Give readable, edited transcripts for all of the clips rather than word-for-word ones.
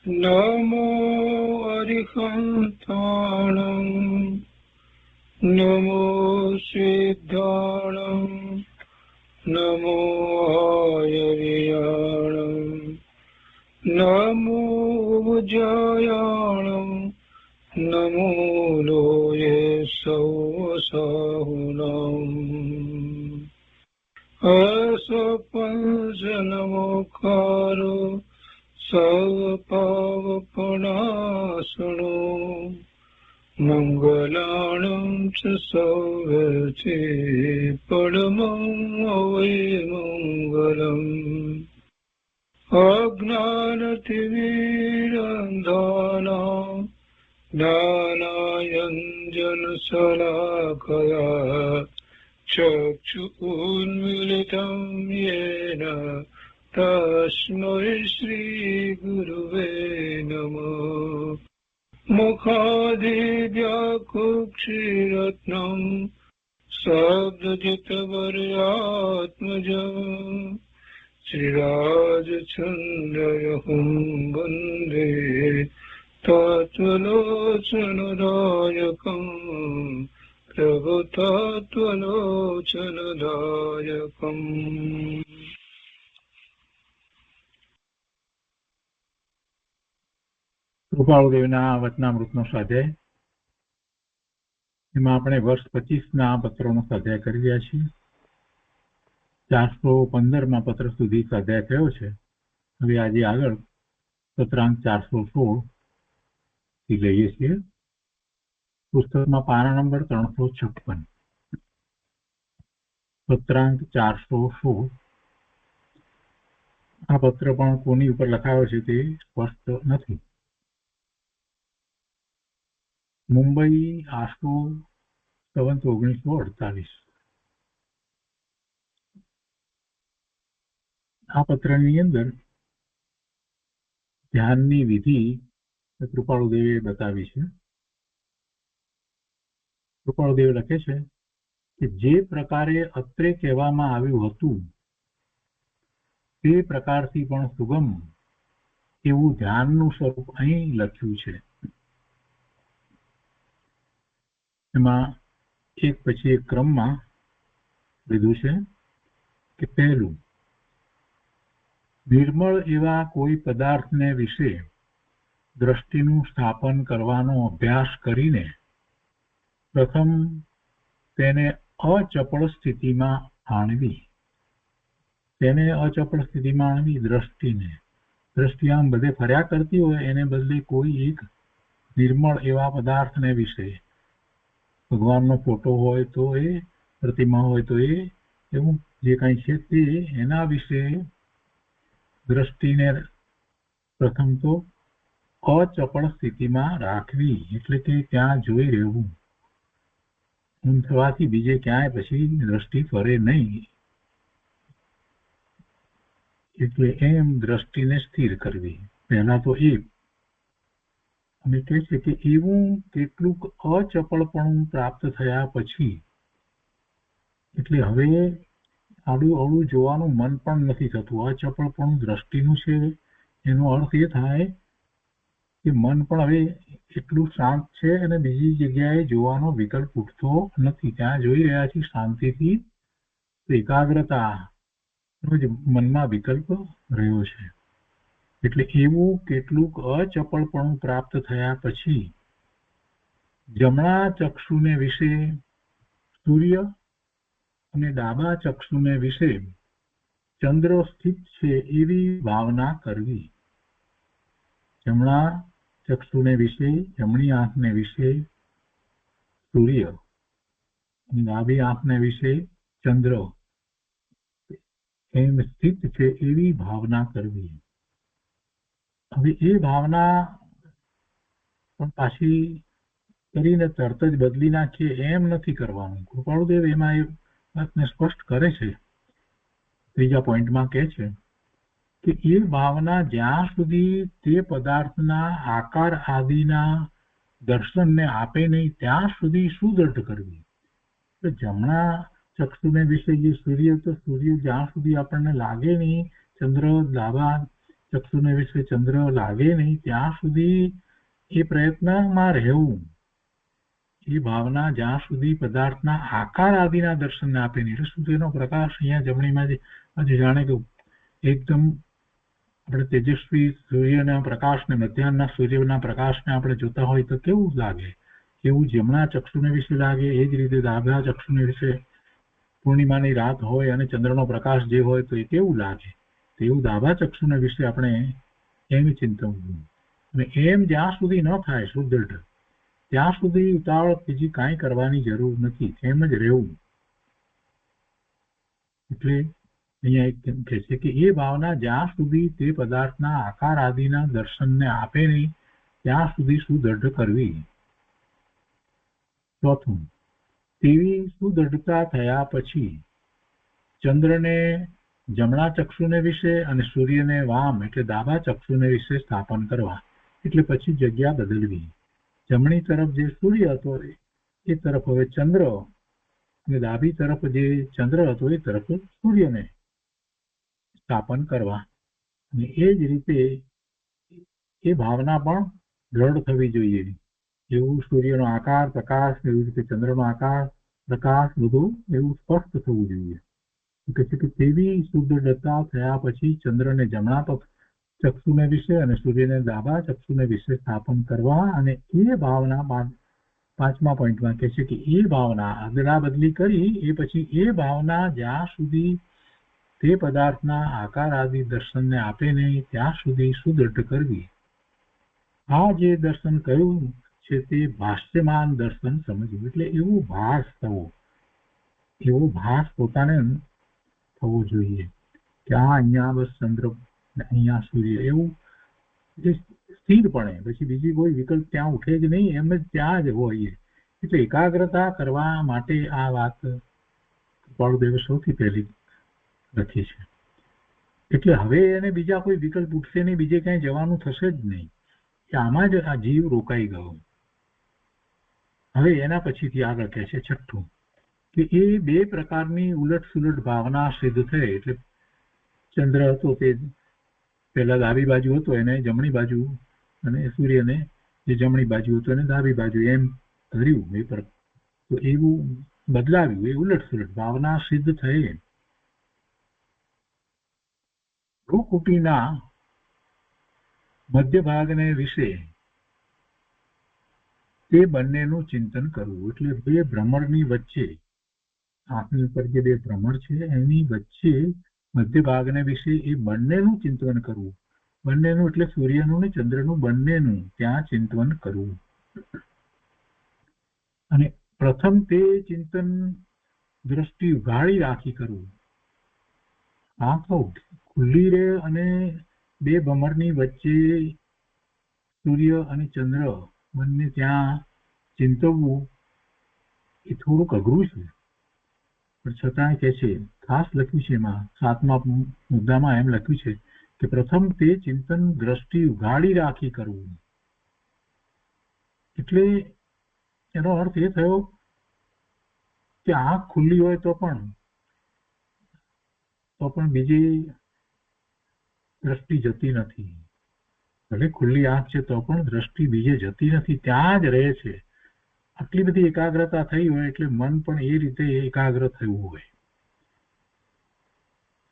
નમો અરિહંતાણં નમો સિદ્ધાણં નમો આયર્યાણં નમો ઉજ્જયાણં નમો લોયે સૌસાહુનં અસપંચનમોકારો સર્વપાવપનાશનો મંગલાણં ચ સૌર્યતે પરમં મંગલમ અજ્ઞાનતિમિરંધાના જ્ઞાનાંજનશલાકયા ચક્ષુન્મીલિतं येन તસ્મૈ શ્રીગુરુવે નમઃ મુખાદિવ્યાકુક્ષિરત્નં શબ્દજિતવર્યાત્મજં શ્રીરાજચંદ્રયહું વંદે તત્વલોચનદાયકં પ્રભુતત્વલોચનદાયકં. કૃપાળુદેવના વચનામૃતનો સ્વાધ્યાય. એમાં આપણે વર્ષ 25ના પત્રોનો સ્વાધ્યાય કરી રહ્યા છીએ. 415માં પત્ર સુધી સ્વાધ્યાય થયો છે. હવે આજે આગળ સત્રાંક 416 થી લઈએ છીએ. પુસ્તકમાં પાના નંબર 356. સત્રાંક 416. આ પત્ર પણ કોની ઉપર લખાયો છે તે સ્પષ્ટ નથી. મુંબઈ, આશરો સંવત 1948. આ પત્રની અંદર ધ્યાનની વિધિ કૃપાળુદેવે બતાવી છે. કૃપાળુદેવ લખે છે કે જે પ્રકારે અત્રે કહેવામાં આવ્યું હતું તે પ્રકારથી પણ સુગમ એવું ધ્યાનનું સ્વરૂપ અહીં લખ્યું છે. એમાં એક પછી એક ક્રમમાં લીધું છે કે પહેલું, નિર્મળ એવા કોઈ પદાર્થને વિશે દ્રષ્ટિનું સ્થાપન કરવાનો અભ્યાસ કરીને પ્રથમ તેને અચપળ સ્થિતિમાં આણવી. દ્રષ્ટિ આમ બધે ફર્યા કરતી હોય એને બદલે કોઈ એક નિર્મળ એવા પદાર્થને વિશે, ભગવાનનો ફોટો હોય તો એ, પ્રતિમા હોય તો એ, એવું જે કંઈ છે તે એના વિશે દ્રષ્ટિને પ્રથમ તો અચપળ સ્થિતિમાં રાખવી, એટલે કે ત્યાં જોઈ રહેવું. ઊંઘ થવાથી બીજે ક્યાંય પછી દ્રષ્ટિ ફરે નહીં, એટલે એમ દ્રષ્ટિને સ્થિર કરવી. પહેલા તો એ અને કહે છે કે એવું કેટલુંક અચપળપણું પ્રાપ્ત થયા પછી, એટલે હવે આડું અવળું જોવાનું મન પણ નથી થતું. અચપળપણું દ્રષ્ટિનું છે એનો અર્થ એ થાય કે મન પણ હવે એટલું શાંત છે અને બીજી જગ્યાએ જોવાનો વિકલ્પ ઉઠતો નથી. ત્યાં જોઈ રહ્યા છીએ શાંતિથી, એકાગ્રતા જ મનમાં વિકલ્પ રહ્યો છે. એટલે એવું કેટલુંક અચપળપણું પ્રાપ્ત થયા પછી જમણા ચક્ષુને વિશે સૂર્ય અને ડાબા ચક્ષુને વિશે ચંદ્ર સ્થિત છે એવી ભાવના કરવી. જમણા ચક્ષુને વિશે, જમણી આંખને વિશે સૂર્ય અને ડાબી આંખને વિશે ચંદ્ર એમ સ્થિત છે એવી ભાવના કરવી. હવે એ ભાવના પણ પાછી કરીને તરત જ બદલી નાખીએ એમ નથી કરવાનું. કૃપાળુદેવ એમાં એ વાતને સ્પષ્ટ કરે છે. ત્રીજા પોઈન્ટમાં કહે છે કે એ ભાવના જ્યાં સુધી તે પદાર્થના આકાર આદિના દર્શનને આપે નહીં ત્યાં સુધી સુદૃઢ કરવી. તો જમણા ચક્ષુને વિશે જે સૂર્ય, તો સૂર્ય જ્યાં સુધી આપણને લાગે નહીં, ચંદ્ર ડાબા ચક્ષુને વિશે ચંદ્ર લાગે નહીં ત્યાં સુધી એ પ્રયત્નમાં રહેવું, એ ભાવના જ્યાં સુધી પદાર્થના આકાર આદિના દર્શનને આપે નહીં. એટલે સૂર્યનો પ્રકાશ અહીંયા જમણીમાં હજુ જાણે કે એકદમ આપણે તેજસ્વી સૂર્યના પ્રકાશને, મધ્યાહનના સૂર્યના પ્રકાશને આપણે જોતા હોય તો કેવું લાગે, એવું જમણા ચક્ષુને વિશે લાગે. એ જ રીતે ડાબા ચક્ષુને વિશે પૂર્ણિમાની રાત હોય અને ચંદ્રનો પ્રકાશ જે હોય તો એ કેવું લાગે, તેવું ડાબા ચક્ષુને વિશે આપણે એમ ચિંતવવું. અને એમ જ્યાં સુધી ન થાય શુદ્ધ, ત્યાં સુધી ઉતાવળ બીજી કાંઈ કરવાની જરૂર નથી, એમ જ રહેવું. એટલે અહીંયા એક કહે છે કે એ ભાવના જ્યાં સુધી તે પદાર્થના આકાર આદિના દર્શનને આપે નહીં ત્યાં સુધી સુદૃઢ કરવી. ચોથું, તેવી સુદૃઢતા થયા પછી ચંદ્રને જમણા ચક્ષુને વિશે અને સૂર્યને વામ એટલે ડાબા ચક્ષુને વિશે સ્થાપન કરવા. એટલે પછી જગ્યા બદલવી. જમણી તરફ જે સૂર્ય હતો એ તરફ હવે ચંદ્ર, અને ડાબી તરફ જે ચંદ્ર હતો એ તરફ સૂર્યને સ્થાપન કરવા. અને એ જ રીતે એ ભાવના પણ દ્રઢ થવી જોઈએ. એવું સૂર્યનો આકાર, પ્રકાશ, એવી રીતે ચંદ્રનો આકાર, પ્રકાશ બધું એવું સ્પષ્ટ થવું જોઈએ. કે છે કે તેવી સુદૃઢતા થયા પછી ચંદ્રને જમણા ચક્ષુને વિશે અને સૂર્યને ડાબા ચક્ષુને વિશે સ્થાપન કરવા. અને એ ભાવના પાંચમા પોઈન્ટમાં કહે છે કે એ ભાવના અદલા બદલી કરી એ પછી એ ભાવના જ્યાં સુધી તે પદાર્થના આકાર આદિ દર્શનને આપે નહીં ત્યાં સુધી સુદૃઢ કરવી. આ જે દર્શન કહ્યું છે તે ભાષ્યમાન દર્શન સમજવું. એટલે એવું ભાસ થવો, એવો ભાસ પોતાને થવો જોઈએ કે આ અહીંયા બસ ચંદ્ર, અહીંયા સૂર્ય, એવું સ્થિરપણે, પછી બીજી કોઈ વિકલ્પ ત્યાં ઉઠે જ નહીં, એમ જ ત્યાં જ હોય. એટલે એકાગ્રતા કરવા માટે આ વાત કૃપાળુદેવે સૌથી પહેલી લખી છે. એટલે હવે એને બીજા કોઈ વિકલ્પ ઉઠશે નહીં, બીજે ક્યાંય જવાનું થશે જ નહીં, કે આમાં જ આ જીવ રોકાઈ ગયો. હવે એના પછીથી આગળ કહે છે છઠ્ઠું કે એ બે પ્રકારની ઉલટ સુલટ ભાવના સિદ્ધ થઈ. એટલે ચંદ્ર હતો તે પહેલા ડાબી બાજુ હતો, એને જમણી બાજુ, અને સૂર્યને જે જમણી બાજુ હતો એને ડાબી બાજુ એમ ધર્યું. એ પર તો એવું બદલાવ્યું, એ ઉલટ સુલટ ભાવના સિદ્ધ થઈ. ભ્રુકુટીના મધ્ય ભાગને વિશે તે બંનેનું ચિંતન કરવું. એટલે બે ભ્રમણની વચ્ચે, આંખની ઉપર જે બે ભ્રમણ છે એની વચ્ચે મધ્ય ભાગને વિશે એ બંનેનું ચિંતન કરવું. બંનેનું એટલે સૂર્યનું ને ચંદ્રનું બંનેનું ત્યાં ચિંતન કરવું. અને પ્રથમ તે ચિંતન દ્રષ્ટિ ઉઘાડી રાખી કરવું. આંખો ખુલ્લી રહે અને બે ભમરની વચ્ચે સૂર્ય અને ચંદ્ર બંને ત્યાં ચિંતવવું એ થોડુંક અઘરું છે, પણ છતાં કે છે, ખાસ લખ્યું છે એમાં 7મા મુદ્દામાં એમ લખ્યું છે કે પ્રથમ તે ચિંતન દ્રષ્ટિ ઉઘાડી રાખી કરવું. એટલે એનો અર્થ એ થયો કે આંખ ખુલ્લી હોય તો પણ બીજી દ્રષ્ટિ જતી નથી. ભલે ખુલ્લી આંખ છે તો પણ દ્રષ્ટિ બીજે જતી નથી, ત્યાં જ રહે છે. આટલી બધી એકાગ્રતા થઈ હોય એટલે મન પણ એ રીતે એકાગ્ર થયું હોય.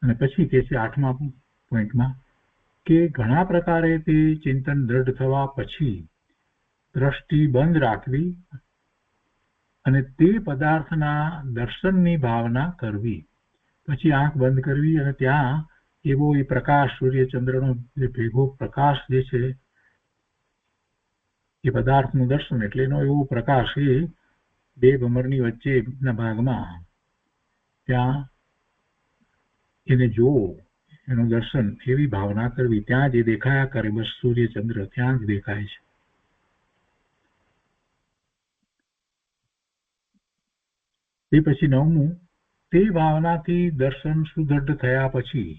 અને પછી કે છે 8મા પોઈન્ટમાં કે ઘણા પ્રકારે તે ચિંતન દ્રઢ થવા પછી દ્રષ્ટિ બંધ રાખવી અને તે પદાર્થના દર્શનની ભાવના કરવી. પછી આંખ બંધ કરવી અને ત્યાં એવો એ પ્રકાશ, સૂર્યચંદ્રનો જે ભેગો પ્રકાશ જે છે એ પદાર્થનું દર્શન, એટલે એનો એવો પ્રકાશ એ બે ભમરની વચ્ચેના ભાગમાં ત્યાં એને જોવો, એનું દર્શન, એવી ભાવના કરવી. ત્યાં જે દેખાયા કરે બસ સૂર્યચંદ્ર ત્યાં જ દેખાય છે. તે પછી 9મું, તે ભાવનાથી દર્શન સુદૃઢ થયા પછી,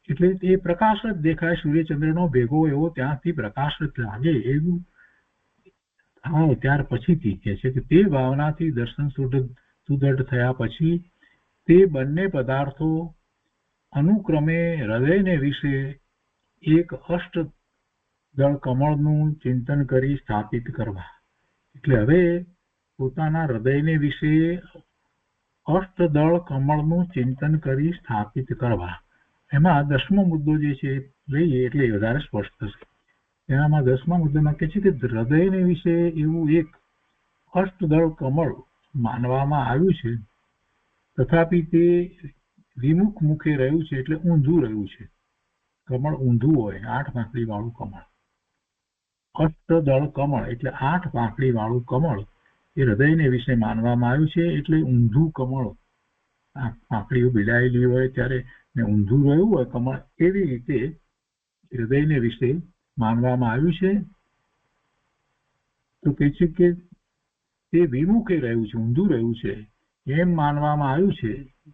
એટલે એ પ્રકાશ જ દેખાય, સૂર્યચંદ્રનો ભેગો એવો ત્યાંથી પ્રકાશ જ લાગે એવું થાય. ત્યાર પછીથી કહે છે કે તે ભાવનાથી દર્શન સુદૃઢ થયા પછી તે બંને પદાર્થો અનુક્રમે હૃદયને વિશે એક અષ્ટદળ કમળનું ચિંતન કરી સ્થાપિત કરવા. એટલે હવે પોતાના હૃદયને વિશે અષ્ટદળ કમળનું ચિંતન કરી સ્થાપિત કરવા. એમાં 10મો મુદ્દો જે છે લઈએ એટલે વધારે સ્પષ્ટ થશે. એનામાં 10મા મુદ્દામાં કહે છે કે હૃદયને વિશે એવું એક અષ્ટદળ કમળ માનવામાં આવ્યું છે, તથાપિ તે વિમુખ મુખે રહ્યું છે, એટલે ઊંધું રહ્યું છે. કમળ ઊંધું હોય, 8 પાંખડી વાળું કમળ. અષ્ટદળ કમળ એટલે 8 પાંખડી વાળું કમળ એ હૃદયને વિશે માનવામાં આવ્યું છે, એટલે ઊંધું કમળ. પાંખડીઓ ભીડાયેલી હોય ત્યારે ઊંધું રહ્યું હોય કમળ, એવી રીતે હૃદયને વિશે માનવામાં આવ્યું છે. તો કહે છે કે તે વિમુખે રહ્યું છે, ઊંધું રહ્યું છે એમ માનવામાં આવ્યું છે,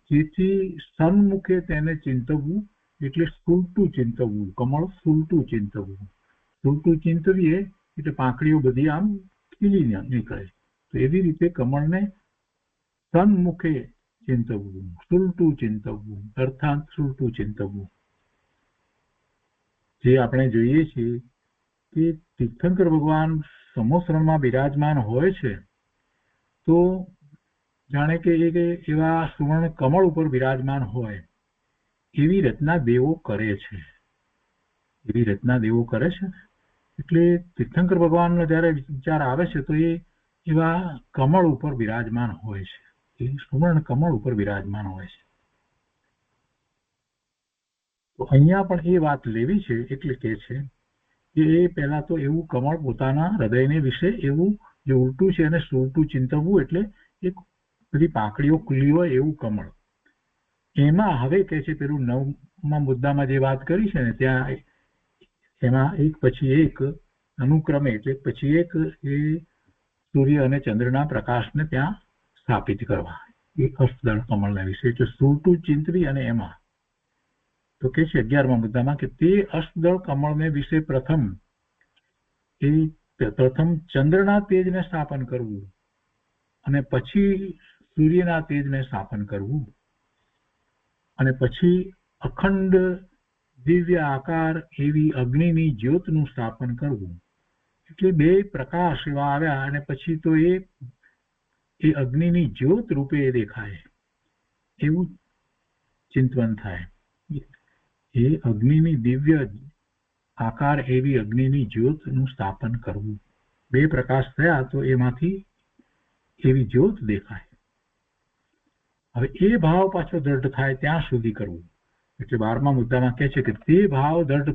જેથી સન્મુખે તેને ચિંતવવું એટલે સુલટું ચિંતવવું. કમળ સુલટું ચિંતવવું. સુલટું ચિંતવીએ એટલે પાંખડીઓ બધી આમ ખીલી નીકળે. તો એવી રીતે કમળને સન્મુખે ચિંતવવું, સુલટું ચિંતવવું, અર્થાત સુલટું ચિંતવવું. જે આપણે જોઈએ છીએ કે તીર્થંકર ભગવાન સમોસરણમાં બિરાજમાન હોય છે, તો જાણે કે એવા સુવર્ણ કમળ ઉપર બિરાજમાન હોય એવી રચના દેવો કરે છે. એવી રચના દેવો કરે છે. એટલે તીર્થંકર ભગવાનનો જયારે વિચાર આવે છે તો એ એવા કમળ ઉપર બિરાજમાન હોય છે. એ સુવર્ણ કમળ ઉપર બિરાજમાન હોય છે. તો અહીંયા પણ એ વાત લેવી છે. એટલે કે છે કે એ પહેલા તો એવું કમળ પોતાના હૃદયને વિશે એવું જે ઉલટું છે એને સુલટું ચિંતવવું, એટલે એક બધી પાંખડીઓ ખુલ્લી હોય એવું કમળ. એમાં હવે કહે છે પેલું 9મા મુદ્દામાં જે વાત કરી છે ને, ત્યાં એમાં એક પછી એક અનુક્રમે એટલે પછી એક એ સૂર્ય અને ચંદ્રના પ્રકાશને ત્યાં સ્થાપિત કરવા. એ અષ્ટદળ કમળના વિશે એટલે સુલટું ચિંતવી. અને એમાં તો કે છે 11મા મુદ્દામાં કે તે અષ્ટદળ કમળને વિશે પ્રથમ ચંદ્રના તેજને સ્થાપન કરવું, અને પછી સૂર્યના તેજને સ્થાપન કરવું, અને પછી અખંડ દિવ્ય આકાર એવી અગ્નિની જ્યોતનું સ્થાપન કરવું. એટલે 2 પ્રકાશ એવા આવ્યા અને પછી તો એ અગ્નિની જ્યોત રૂપે દેખાય એવું ચિંતન થાય. એ અગ્નિની દિવ્ય આકાર એવી અગ્નિની જ્યોતનું સ્થાપન કરવું. 2 પ્રકાશ થયા તો એમાંથી એવી જ્યોત દેખાય. હવે એ ભાવ પાછો દ્રઢ થાય ત્યાં સુધી કરવું. એટલે 12મા મુદ્દામાં કહે છે કે તે ભાવ દ્રઢ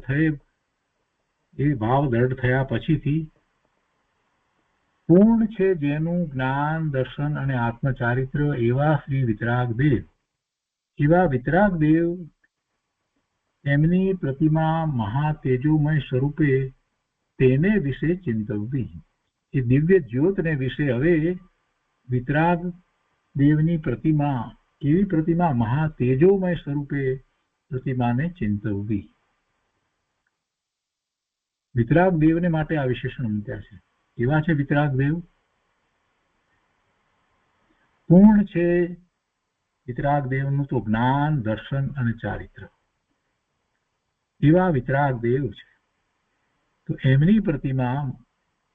થયા પછીથી પૂર્ણ છે જેનું જ્ઞાન, દર્શન અને આત્મચારિત્ર એવા શ્રી વિતરાગ દેવ એમની પ્રતિમા મહાતેજોમય સ્વરૂપે તેને વિશે ચિંતવવી. એ દિવ્ય જ્યોતને વિશે હવે વિતરાગ દેવની પ્રતિમા, કેવી પ્રતિમા? મહાતેજોમય સ્વરૂપે પ્રતિમાને ચિંતવવી. વિતરાગ દેવને માટે આ વિશેષણ મૂક્યા છે. કેવા છે વિતરાગ દેવ? પૂર્ણ છે વિતરાગ દેવનું તો જ્ઞાન, દર્શન અને ચારિત્ર. એવા વિતરાગ દેવ છે. તો એમની પ્રતિમા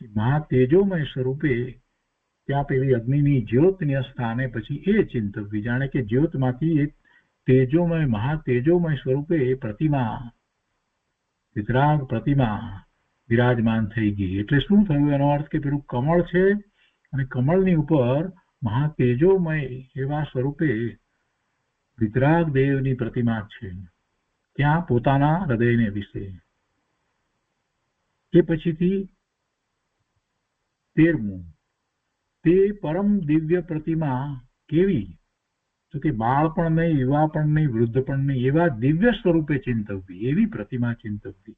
મહાતેજોમય સ્વરૂપે ત્યાં પેલી અગ્નિની જ્યોતના સ્થાને પછી એ ચિંતવવી. જાણે કે જ્યોતમાંથી એક તેજોમય, મહાતેજોમય સ્વરૂપે એ પ્રતિમા, વિતરાગ પ્રતિમા વિરાજમાન થઈ ગઈ. એટલે શું થયું? એનો અર્થ કે પેલું કમળ છે અને કમળની ઉપર મહાતેજોમય એવા સ્વરૂપે વિતરાગ દેવની પ્રતિમા છે, ત્યાં પોતાના હૃદયને વિશે. એ પછીથી 13મું, તે પરમ દિવ્ય પ્રતિમા કેવી? તો કે બાળ પણ નહીં, યુવા પણ નહીં, વૃદ્ધ પણ નહીં, એવા દિવ્ય સ્વરૂપે ચિંતવવી. એવી પ્રતિમા ચિંતવવી.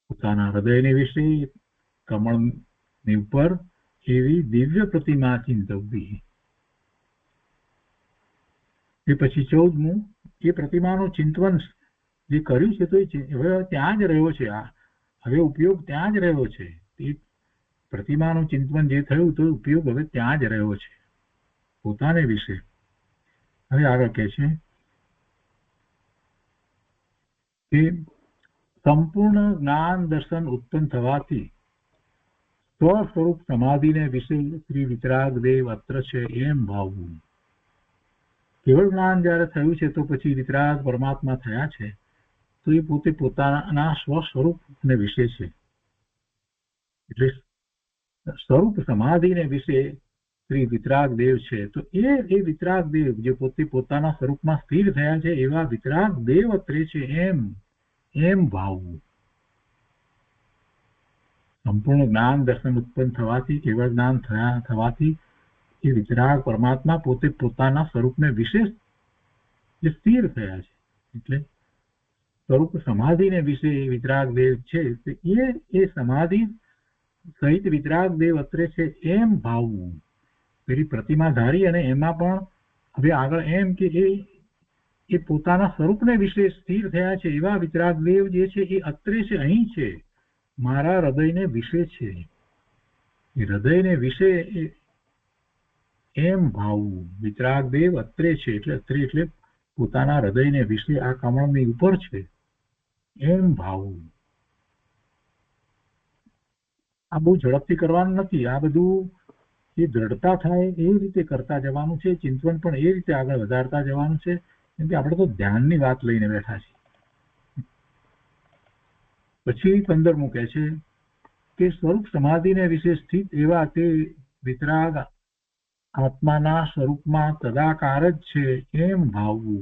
પોતાના હૃદયને વિશે કમળની ઉપર એવી દિવ્ય પ્રતિમા ચિંતવવી. એ પછી 14મું, એ પ્રતિમાનું ચિંતન જે કર્યું છે તો એ હવે ત્યાં જ રહ્યો છે. હવે ઉપયોગ ત્યાં જ રહ્યો છે. એ પ્રતિમાનું ચિંતન જે થયું તો ઉપયોગ હવે ત્યાં જ રહ્યો છે પોતાને વિશે. હવે આગળ કહે છે કે સંપૂર્ણ જ્ઞાન દર્શન ઉત્પન્ન થવાથી સ્વસ્વરૂપ સમાધિને વિશે શ્રી વિતરાગ દેવ અત્ર છે એમ ભાવવું. કેવળ જ્ઞાન જયારે થયું છે તો પછી વિતરાગ પરમાત્મા થયા છે તો એ પોતે પોતાના સ્વસ્વરૂપને વિશે છે. એટલે સ્વરૂપ સમાધિને વિશે શ્રી વિતરાગ દેવ છે. તો એ વિતરાગ દેવ જે પોતે પોતાના સ્વરૂપમાં સ્થિર થયા છે એવા વિતરાગ દેવ અત્રે છે એમ ભાવવું. સંપૂર્ણ જ્ઞાન દર્શન ઉત્પન્ન થવાથી કેવળ જ્ઞાન થવાથી એ વિતરાગ પરમાત્મા પોતે પોતાના સ્વરૂપને વિશેષ જે સ્થિર થયા છે એટલે સ્વરૂપ સમાધિને વિશે વિતરાગ દેવ છે એ સમાધિ સહિત વિતરાગ દેવ અત્રે છે એમ ભાવવું. પેલી પ્રતિમા ધારી અને એમાં પણ હવે આગળ એમ કે એ પોતાના સ્વરૂપને વિશે સ્થિર થયા છે એવા વિતરાગ દેવ જે છે એ અત્રે છે, અહીં છે, મારા હૃદયને વિશે છે. એ હૃદયને વિશે એમ ભાવવું. વિતરાગ દેવ અત્રે છે એટલે અત્રે એટલે પોતાના હૃદયને વિશે આ કમળની ઉપર છે એમ ભાવવું. આ બહુ ઝડપથી કરવાનું નથી. આ બધું એ દ્રઢતા થાય એ રીતે કરતા જવાનું છે. ચિંતન પણ એ રીતે આગળ વધારતા જવાનું છે. કેમ કે આપણે તો ધ્યાનની વાત લઈને બેઠા છીએ. પછી 15મું કહે છે કે સ્વરૂપ સમાધિને વિશે સ્થિત એવા તે વિતરાગ આત્માના સ્વરૂપમાં તદાકાર જ છે એમ ભાવવું.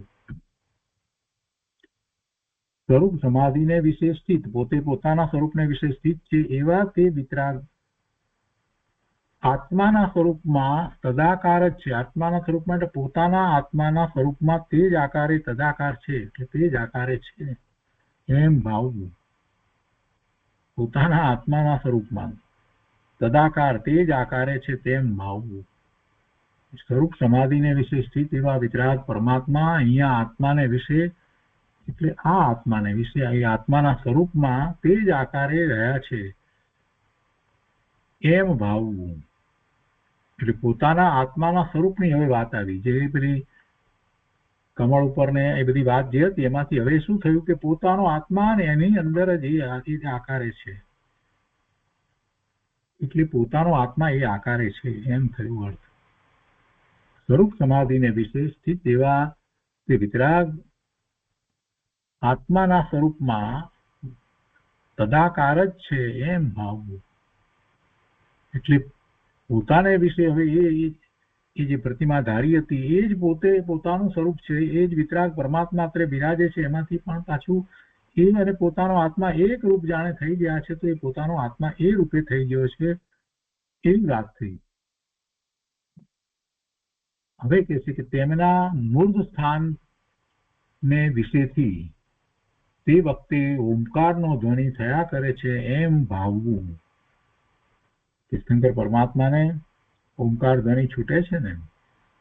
સ્વરૂપ સમાધિને વિશે સ્થિત પોતે પોતાના સ્વરૂપને વિશે સ્થિત છે એવા તે વિતરાગ આત્માના સ્વરૂપમાં તદાકાર જ છે. આત્માના સ્વરૂપમાં એટલે પોતાના આત્માના સ્વરૂપમાં તે જ આકારે તદાકાર છે એટલે તે જ આકારે છે એમ ભાવવું. પોતાના આત્માના સ્વરૂપમાં તદાકાર તે જ આકારે છે તેમ ભાવવું. સ્વરૂપ સમાધિને વિશે સ્થિત એવા વિતરાગ પરમાત્મા અહીંયા આત્માને વિશે એટલે આ આત્માને વિશે એ આત્માના સ્વરૂપમાં તે જ આકારે રહ્યા છે એમ ભાવવું. એટલે પોતાના આત્માના સ્વરૂપની હવે વાત આવી. જે પેલી કમળ ઉપર ને એ બધી વાત જે હતી એમાંથી હવે શું થયું કે પોતાનો આત્મા ને એની અંદર જ એ આકારે છે. એટલે પોતાનો આત્મા એ આકારે છે એમ થયું અર્થ. સ્વરૂપ સમાધિને વિશે સ્થિત એવા તે વિતરાગ આત્માના સ્વરૂપમાં તદાકાર જ છે એમ ભાવવું. એટલે પોતાને વિશે હવે એ જે પ્રતિમા ધારી હતી એ જ પોતે પોતાનું સ્વરૂપ છે. એ જ વિતરાગ પરમાત્મા અત્રે બિરાજે છે. એમાંથી પણ પાછું એ અને પોતાનો આત્મા એક રૂપ જાણે થઈ ગયા છે તો એ પોતાનો આત્મા એ રૂપે થઈ ગયો છે એવી વાત થઈ. હવે કહે છે કે તેમના મૂળ સ્થાન ને વિશેથી તે વખતે ઓમકારનો ધ્વનિ થયા કરે છે એમ ભાવવું. તીર્થંકર પરમાત્માને ઓમકાર ધ્વનિ છૂટે છે ને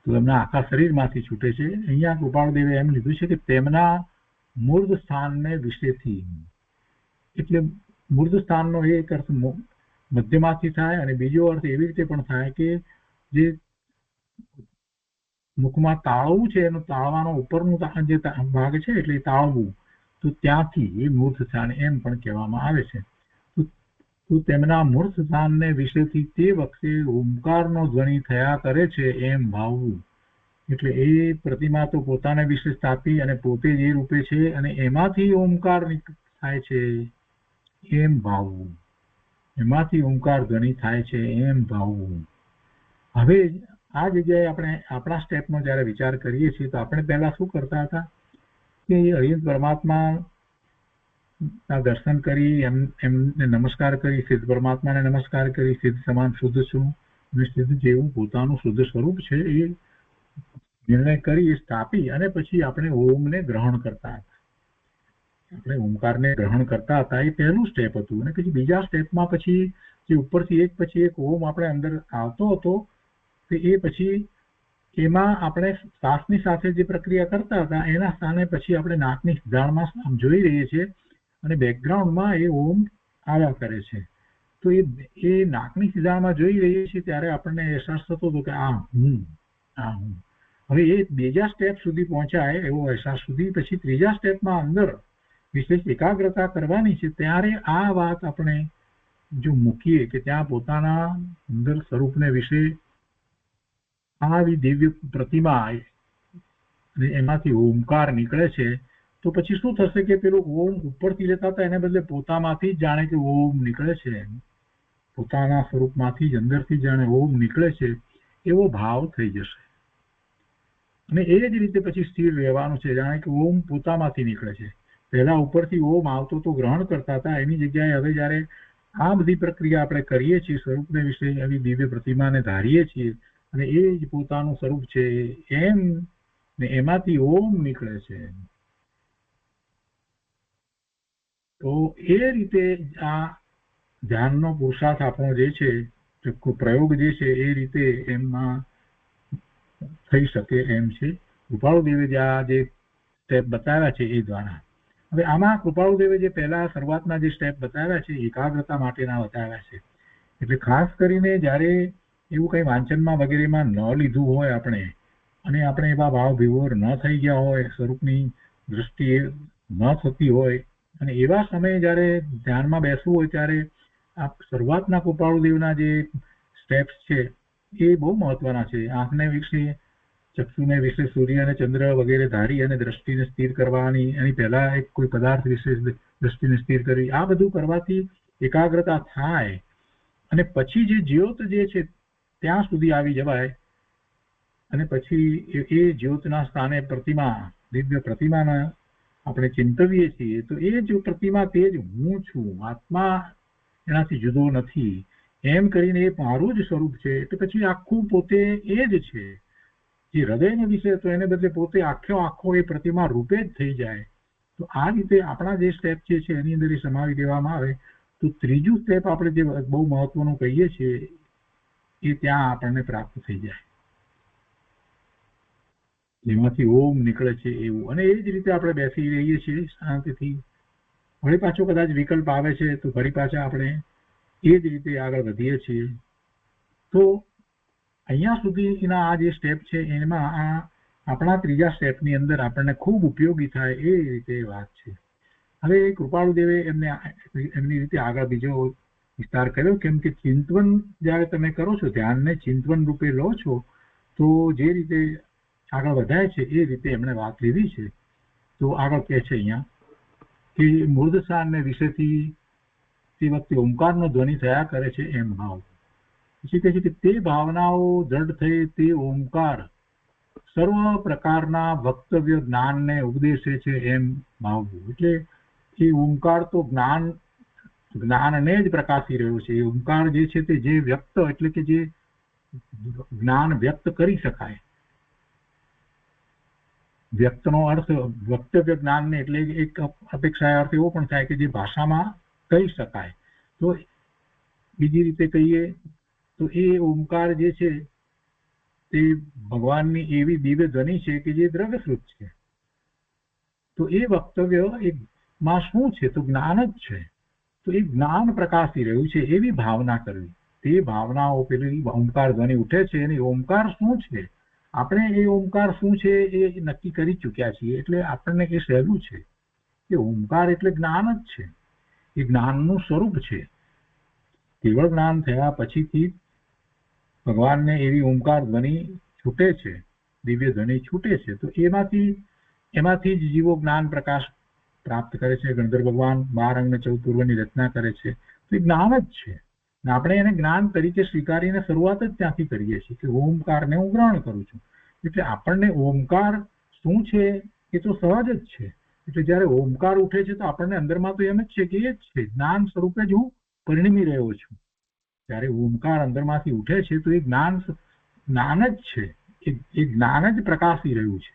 તો એમના આખા શરીરમાંથી છૂટે છે. અહીંયા કૃપાળદેવે એમ લીધું છે કે તેમના મૂર્ધ સ્થાનને વિશેથી. એટલે મૂર્ધ સ્થાનનો એક અર્થ મધ્યમાંથી થાય અને બીજો અર્થ એવી રીતે પણ થાય કે જે મુખમાં તાળવું છે એનું તાળવાનો ઉપરનું જે ભાગ છે એટલે તાળવું તો ત્યાંથી એ મૂર્ધ સ્થાન એમ પણ કહેવામાં આવે છે. તો તેમના મૂર્ધ સ્થાનને વિશેથી તે વખતે ઓમકારનો ધ્વનિ થયા કરે છે એમ ભાવવું. એટલે એ પ્રતિમા તો પોતાને વિશે સ્થાપી અને પોતે જ એ રૂપે છે અને એમાંથી ઓમકાર થાય છે એમ ભાવવું. એમાંથી ઓમકાર ધ્વનિ થાય છે એમ ભાવવું. હવે આ જગ્યાએ આપણે આપણા સ્ટેપનો જયારે વિચાર કરીએ છીએ તો આપણે પહેલા શું કરતા હતા કે હરિહંસ પરમાત્મા દર્શન કરી એમને નમસ્કાર કરી, સિદ્ધ પરમાત્માને નમસ્કાર કરી, સિદ્ધ સમાન શુદ્ધ છું અને સિદ્ધ જેવું પોતાનું શુદ્ધ સ્વરૂપ છે એ નિર્ણય કરી સ્થાપી અને પછી આપણે ઓમને ગ્રહણ કરતા હતા. આપણે ઓમકારને ગ્રહણ કરતા હતા એ પહેલું સ્ટેપ હતું. અને પછી બીજા સ્ટેપમાં પછી જે ઉપરથી એક પછી એક ઓમ આપણે અંદર આવતો હતો તો એ પછી એમાં આપણે શ્વાસની સાથે જે પ્રક્રિયા કરતા હતા એના સ્થાને પછી આપણે નાકની સિધાણમાં જોઈ રહીએ છીએ અને બેકગ્રાઉન્ડમાં એ ઓમ આવ્યા કરે છે. તો એ નાકની સિધાણમાં જોઈ રહીએ છીએ ત્યારે આપણને અહેસાસ થતો હતો કે આ હું. હવે એ બીજા સ્ટેપ સુધી પહોંચાય એવો અહેસાસ સુધી પછી ત્રીજા સ્ટેપમાં અંદર વિશેષ એકાગ્રતા કરવાની છે ત્યારે આ વાત આપણે જો મૂકીએ કે ત્યાં પોતાના અંદર સ્વરૂપને વિશે આવી દિવ્ય પ્રતિમા અને એમાંથી ઓમકાર નીકળે છે, તો પછી શું થશે કે પેલું ઓમ ઉપરથી લેતા હતા એને બદલે પોતામાંથી જ જાણે કે ઓમ નીકળે છે, પોતાના સ્વરૂપમાંથી જ અંદરથી જાણે ઓમ નીકળે છે એવો ભાવ થઈ જશે. અને એ જ રીતે પછી સ્થિર રહેવાનું છે, જાણે કે ઓમ પોતામાંથી નીકળે છે. પહેલા ઉપરથી ઓમ આવતો તો ગ્રહણ કરતા હતા, એની જગ્યાએ હવે જયારે આ બધી પ્રક્રિયા આપણે કરીએ છીએ, સ્વરૂપને વિશે એવી દિવ્ય પ્રતિમાને ધારીએ છીએ અને એ જ પોતાનું સ્વરૂપ છે એમ ને એમાંથી ઓમ નીકળે છે. તો એ રીતે આ ધ્યાનનો પુરુષાર્થ આપણો જે છે, પ્રયોગ જે છે એ રીતે એમાં થઈ શકે એમ છે. કૃપાળુદેવે જે સ્ટેપ બતાવ્યા છે એ દ્વારા. હવે આમાં કૃપાળુદેવે જે પહેલા શરૂઆતના જે સ્ટેપ બતાવ્યા છે એકાગ્રતા માટેના બતાવ્યા છે. એટલે ખાસ કરીને જ્યારે એવું કંઈ વાંચનમાં વગેરેમાં ન લીધું હોય આપણે, અને આપણે એવા ભાવ વિભોર ન થઈ ગયા હોય, સ્વરૂપની દૃષ્ટિએ ન થતી હોય, અને એવા સમયે જ્યારે ધ્યાનમાં બેસવું હોય ત્યારે આ શરૂઆતના કૃપાળુદેવના જે સ્ટેપ્સ છે એ બહુ મહત્વના છે. આંખને વિશે, ચક્ષુને વિશે સૂર્ય અને ચંદ્ર વગેરે ધારી અને દ્રષ્ટિને સ્થિર કરવાની, એની પહેલા એક કોઈ પદાર્થ વિશે દ્રષ્ટિને સ્થિર કરવી, આ બધું કરવાથી એકાગ્રતા થાય અને પછી જે જ્યોત જે છે ત્યાં સુધી આવી જવાય. અને પછી એ જ્યોતના સ્થાને પ્રતિમા, દિવ્ય પ્રતિમાના આપણે ચિંતવીએ છીએ તો એ જ પ્રતિમા તે જ હું છું, આત્મા એનાથી જુદો નથી એમ કરીને એ મારું જ સ્વરૂપ છે. એટલે પછી આખું પોતે એ જ છે. જે હૃદયને વિશે તો એને બદલે પોતે આખો એ પ્રતિમા રૂપે જ થઈ જાય. તો આ રીતે આપણા જે સ્ટેપ જે છે એની અંદર એ સમાવી દેવામાં આવે તો ત્રીજું સ્ટેપ આપણે જે બહુ મહત્વનું કહીએ છીએ એ ત્યાં આપણને પ્રાપ્ત થઈ જાય, જેમાંથી ઓમ નીકળે છે એવું. અને એ જ રીતે આપણે બેસી રહીએ છીએ શાંતિથી. વળી પાછો કદાચ વિકલ્પ આવે છે તો ફરી પાછા આપણે એ જ રીતે આગળ વધીએ છીએ. તો અહીંયા સુધીના આ જે સ્ટેપ છે એમાં આ આપણા ત્રીજા સ્ટેપની અંદર આપણને ખૂબ ઉપયોગી થાય એ રીતે વાત છે. હવે કૃપાળુદેવે એમની રીતે આગળ બીજો વિસ્તાર કર્યો, કેમ કે ચિંતવન જ્યારે તમે કરો છો, ધ્યાનને ચિંતવન રૂપે લો છો, તો જે રીતે આગળ વધાય છે એ રીતે એમણે વાત લીધી છે. તો આગળ કહે છે અહીંયા કે મૂર્ધસાન વિશેથી તે વખતે ઓમકારનો ધ્વનિ થયા કરે છે એમ ભાવ. પછી કહે છે કે તે ભાવનાઓ દ્રઢ થઈ તે ઓમકાર સર્વ પ્રકારના વક્તવ્ય જ્ઞાનને ઉપદેશે છે એમ ભાવવું. એટલે એ ઓમકાર તો જ્ઞાનને જ પ્રકાશી રહ્યો છે. એ ઓમકાર જે છે તે જે વ્યક્ત, એટલે કે જે જ્ઞાન વ્યક્ત કરી શકાય. વ્યક્તનો અર્થ વક્તવ્ય જ્ઞાનને એટલે એક અપેક્ષા અર્થ એવો પણ થાય કે જે ભાષામાં કહી શકાય. તો બીજી રીતે કહીએ તો એ ઓમકાર જે છે તે ભગવાનની એવી દિવ્ય ધ્વનિ છે કે જે દ્રવ્યશ્રુત છે. તો એ વક્તવ્ય માં શું છે? તો જ્ઞાન જ છે. તો એ જ્ઞાન પ્રકાશી રહ્યું છે એવી ભાવના કરવી. તે ભાવનાઓ પેલી ઓમકાર ધ્વનિ ઉઠે છે અને ઓમકાર શું છે, આપણે એ ઓમકાર શું છે એ નક્કી કરી ચૂક્યા છીએ. એટલે આપણને એ સહેલું છે કે ઓમકાર એટલે જ્ઞાન જ છે. એ જ્ઞાનનું સ્વરૂપ છે. કેવળ જ્ઞાન થયા પછીથી ભગવાનને એવી ઓમકાર ધ્વનિ છૂટે છે, દિવ્ય ધ્વનિ છૂટે છે. તો એમાંથી જ જીવો જ્ઞાન પ્રકાશ પ્રાપ્ત કરે છે. ગણધર ભગવાન 12 અંગ ને 14 પૂર્વની રચના કરે છે. તો એ જ્ઞાન જ છે. આપણે એને જ્ઞાન તરીકે સ્વીકારીને શરૂઆત જ ત્યાંથી કરીએ છીએ કે ઓમકારને હું ગ્રહણ કરું છું. એટલે આપણને ઓમકાર શું છે એ તો સહજ જ છે. એટલે જયારે ઓમકાર ઉઠે છે તો આપણને અંદરમાં તો એમ જ છે કે એ જ છે, જ્ઞાન સ્વરૂપે જ હું પરિણમી રહ્યો છું. જ્યારે ઓમકાર અંદરમાંથી ઉઠે છે તો એ જ્ઞાન જ છે, એ જ્ઞાન જ પ્રકાશી રહ્યું છે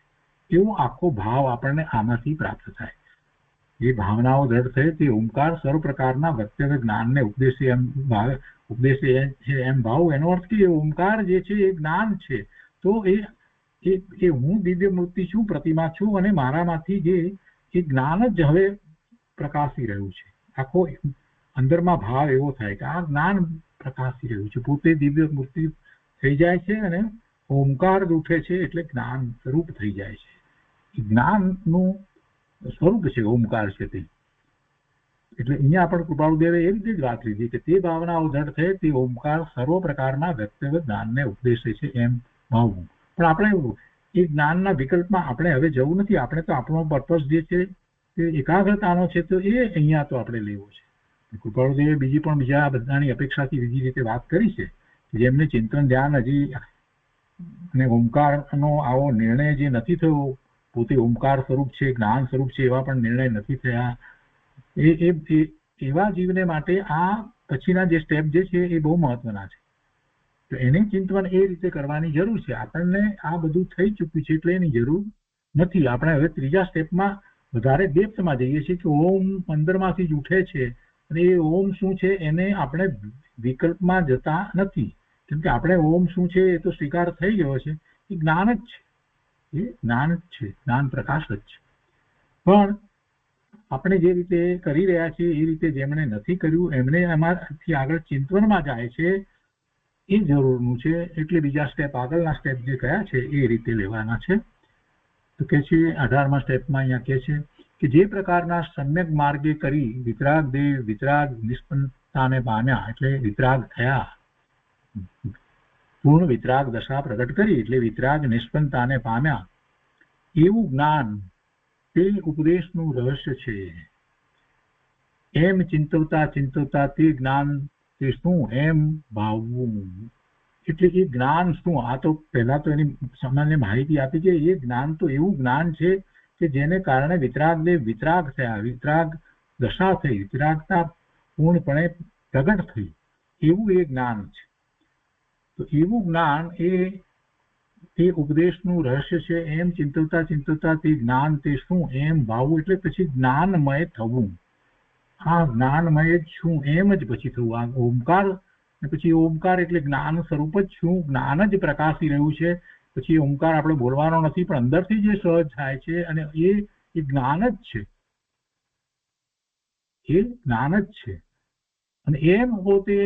એવો આખો ભાવ આપણને આમાંથી પ્રાપ્ત થાય. એ ભાવનાઓ દ્રઢ થઈ તે ઓમકાર સર્વ પ્રકારના વક્તવ્ય જ્ઞાનને ઉપદેશે એમ ભાવ. એનો અર્થ કે ઓમકાર જે છે એ જ્ઞાન છે. તો એ હું દિવ્ય મૂર્તિ છું, પ્રતિમા છું, અને મારામાંથી જે એ જ્ઞાન જ હવે પ્રકાશી રહ્યું છે. આખો અંદરમાં ભાવ એવો થાય કે આ જ્ઞાન પ્રકાશી રહ્યું છે, પોતે દિવ્ય મૂર્તિ થઈ જાય છે અને ઓમકાર ઉઠે છે એટલે જ્ઞાન સ્વરૂપ થઈ જાય છે. જ્ઞાનનું સ્વરૂપ છે, ઓમકાર છે તે. એટલે અહીંયા પણ કૃપાળુદેવે એ રીતે જ વાત લીધી કે તે ભાવનાઓ દ્રઢ થાય તે ઓમકાર સર્વ પ્રકારના વ્યક્તિગત જ્ઞાનને ઉપદેશે છે એમ ભાવવું. પણ આપણે એ જ્ઞાનના વિકલ્પમાં આપણે હવે જવું નથી. આપણે તો આપણો પર્પઝ જે છે તે એકાગ્રતાનો છે, તો એ અહીંયા તો આપણે લેવો છે. કૃપાળુદેવે બીજા બધાની અપેક્ષાથી બીજી રીતે વાત કરી છે, જેમને ચિંતન ધ્યાન હજી અને ઓમકારનો આવો નિર્ણય જે નથી થયો, પોતે ઓમકાર સ્વરૂપ છે, જ્ઞાન સ્વરૂપ છે, એવા પણ નિર્ણય નથી થયા, એવા જીવને માટે આ પછીના જે સ્ટેપ જે છે એ બહુ મહત્વના છે. તો એને ચિંતન એ રીતે કરવાની જરૂર છે. આપણને આ બધું થઈ ચૂક્યું છે એટલે એની જરૂર નથી. આપણે હવે ત્રીજા સ્ટેપમાં વધારે ડેપ્થમાં જઈએ છીએ કે ઓમ અંદરમાંથી જ ઉઠે છે, અને એ ઓમ શું છે એને આપણે વિકલ્પમાં જતા નથી. કેમ કે આપણે ઓમ શું છે એ તો સ્વીકાર થઈ ગયો છે, એ જ્ઞાન જ છે, એ જ્ઞાન જ છે, જ્ઞાન પ્રકાશ જ છે. પણ આપણે જે રીતે કરી રહ્યા છીએ એ રીતે જેમણે નથી કર્યું એમને એમાંથી આગળ ચિંતનમાં જાય છે એ જરૂરનું છે. એટલે બીજા સ્ટેપ, આગળના સ્ટેપ જે કયા છે એ રીતે લેવાના છે. તો કે છે 18મા સ્ટેપમાં અહીંયા કે છે કે જે પ્રકારના સમ્યક માર્ગે કરી વિતરાગ દેવ વિતરાગ નિષ્પન્નતાને પામ્યા, એટલે વિતરાગ થયા, પૂર્ણ વિતરાગ દશા પ્રગટ કરી એટલે વિતરાગ નિષ્પન્નતાને પામ્યા, એવું જ્ઞાન તે ઉપદેશનું રહસ્ય છે. એમ ચિંતવતા ચિંતવતા તે જ્ઞાન તે શું એમ ભાવવું. એટલે એ જ્ઞાન શું? આ તો પહેલા તો એની સામાન્ય માહિતી આપી કે એ જ્ઞાન તો એવું જ્ઞાન છે કે જેને કારણે વિતરાગદેવ વિતરાગ થયા, વિતરાગ દશા થઈ, વિતરાગતા પૂર્ણપણે પ્રગટ થઈ, એવું એ જ્ઞાન છે. તો એવું જ્ઞાન એ ઉપદેશનું રહસ્ય છે. એમ ચિંતવતા ચિંતવતા તે જ્ઞાન તે શું એમ ભાવવું, એટલે પછી જ્ઞાનમય થવું. આ જ્ઞાનમય જ શું એમ જ પછી થવું. આ ઓમકાર, પછી ઓમકાર એટલે જ્ઞાન સ્વરૂપ જ શું, જ્ઞાન જ પ્રકાશી રહ્યું છે. પછી ઓમકાર આપણે બોલવાનો નથી, પણ અંદરથી જે સહજ થાય છે અને એ જ્ઞાન જ છે, એ જ્ઞાન જ છે. અને એમ પોતે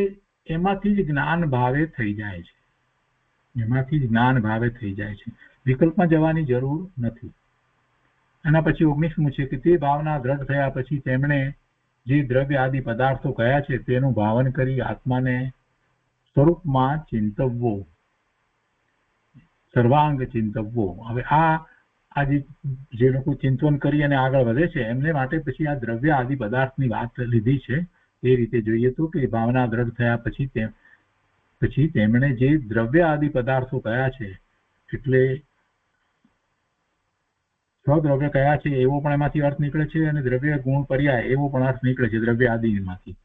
એમાંથી જ જ્ઞાન ભાવે થઈ જાય છે, એમાંથી જ જ્ઞાન ભાવે થઈ જાય છે. વિકલ્પમાં જવાની જરૂર નથી. એના પછી 19મું છે કે તે ભાવના દ્રઢ થયા પછી તેમણે જે દ્રવ્ય આદિ પદાર્થો કયા છે તેનું ભાવન કરી આત્માને સ્વરૂપમાં ચિંતવવો, સર્વાંગ ચિંતવવો. હવે આ જે લોકો ચિંતન કરી અને આગળ વધે છે એમને માટે પછી આ દ્રવ્ય આદિ પદાર્થની વાત લીધી છે. એ રીતે જોઈએ તો કે ભાવના દ્રઢ થયા પછી તેમણે જે દ્રવ્ય આદિ પદાર્થો કયા છે, એટલે સ્વદ્રવ્ય કયા છે એવો પણ એમાંથી અર્થ નીકળે છે, અને દ્રવ્ય ગુણ પર્યાય એવો પણ અર્થ નીકળે છે દ્રવ્ય આદિમાંથી.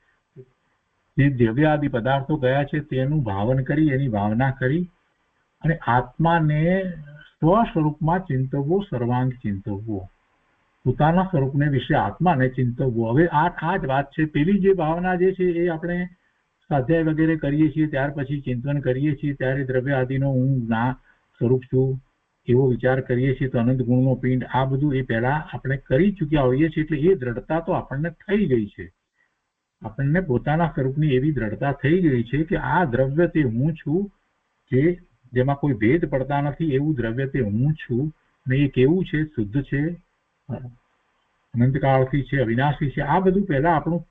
જે દ્રવ્ય આદિ પદાર્થો કયા છે તેનું ભાવન કરી, એની ભાવના કરી અને આત્માને સ્વ સ્વરૂપમાં ચિંતવવો, સર્વાંગ ચિંતવવો, પોતાના સ્વરૂપને વિશે આત્માને ચિંતવવો. હવે આ જ વાત છે. પેલી જે ભાવના જે છે એ આપણે સ્વાધ્યાય વગેરે કરીએ છીએ, ત્યાર પછી ચિંતન કરીએ છીએ, ત્યારે દ્રવ્ય આદિનો હું જ્ઞાન સ્વરૂપ છું એવો વિચાર કરીએ છીએ. તો અનંત ગુણનો પિંડ, આ બધું એ પહેલા આપણે કરી ચૂક્યા હોઈએ છીએ. એટલે એ દ્રઢતા તો આપણને થઈ ગઈ છે. આપણને પોતાના સ્વરૂપની એવી દ્રઢતા થઈ ગઈ છે કે આ દ્રવ્ય તે હું છું, જેમાં કોઈ ભેદ પડતા નથી, એવું દ્રવ્ય તે હું છું. અને એ કેવું છે? શુદ્ધ છે, અનંતકાળથી છે, અવિનાશી છે. આ બધું પહેલા આપણું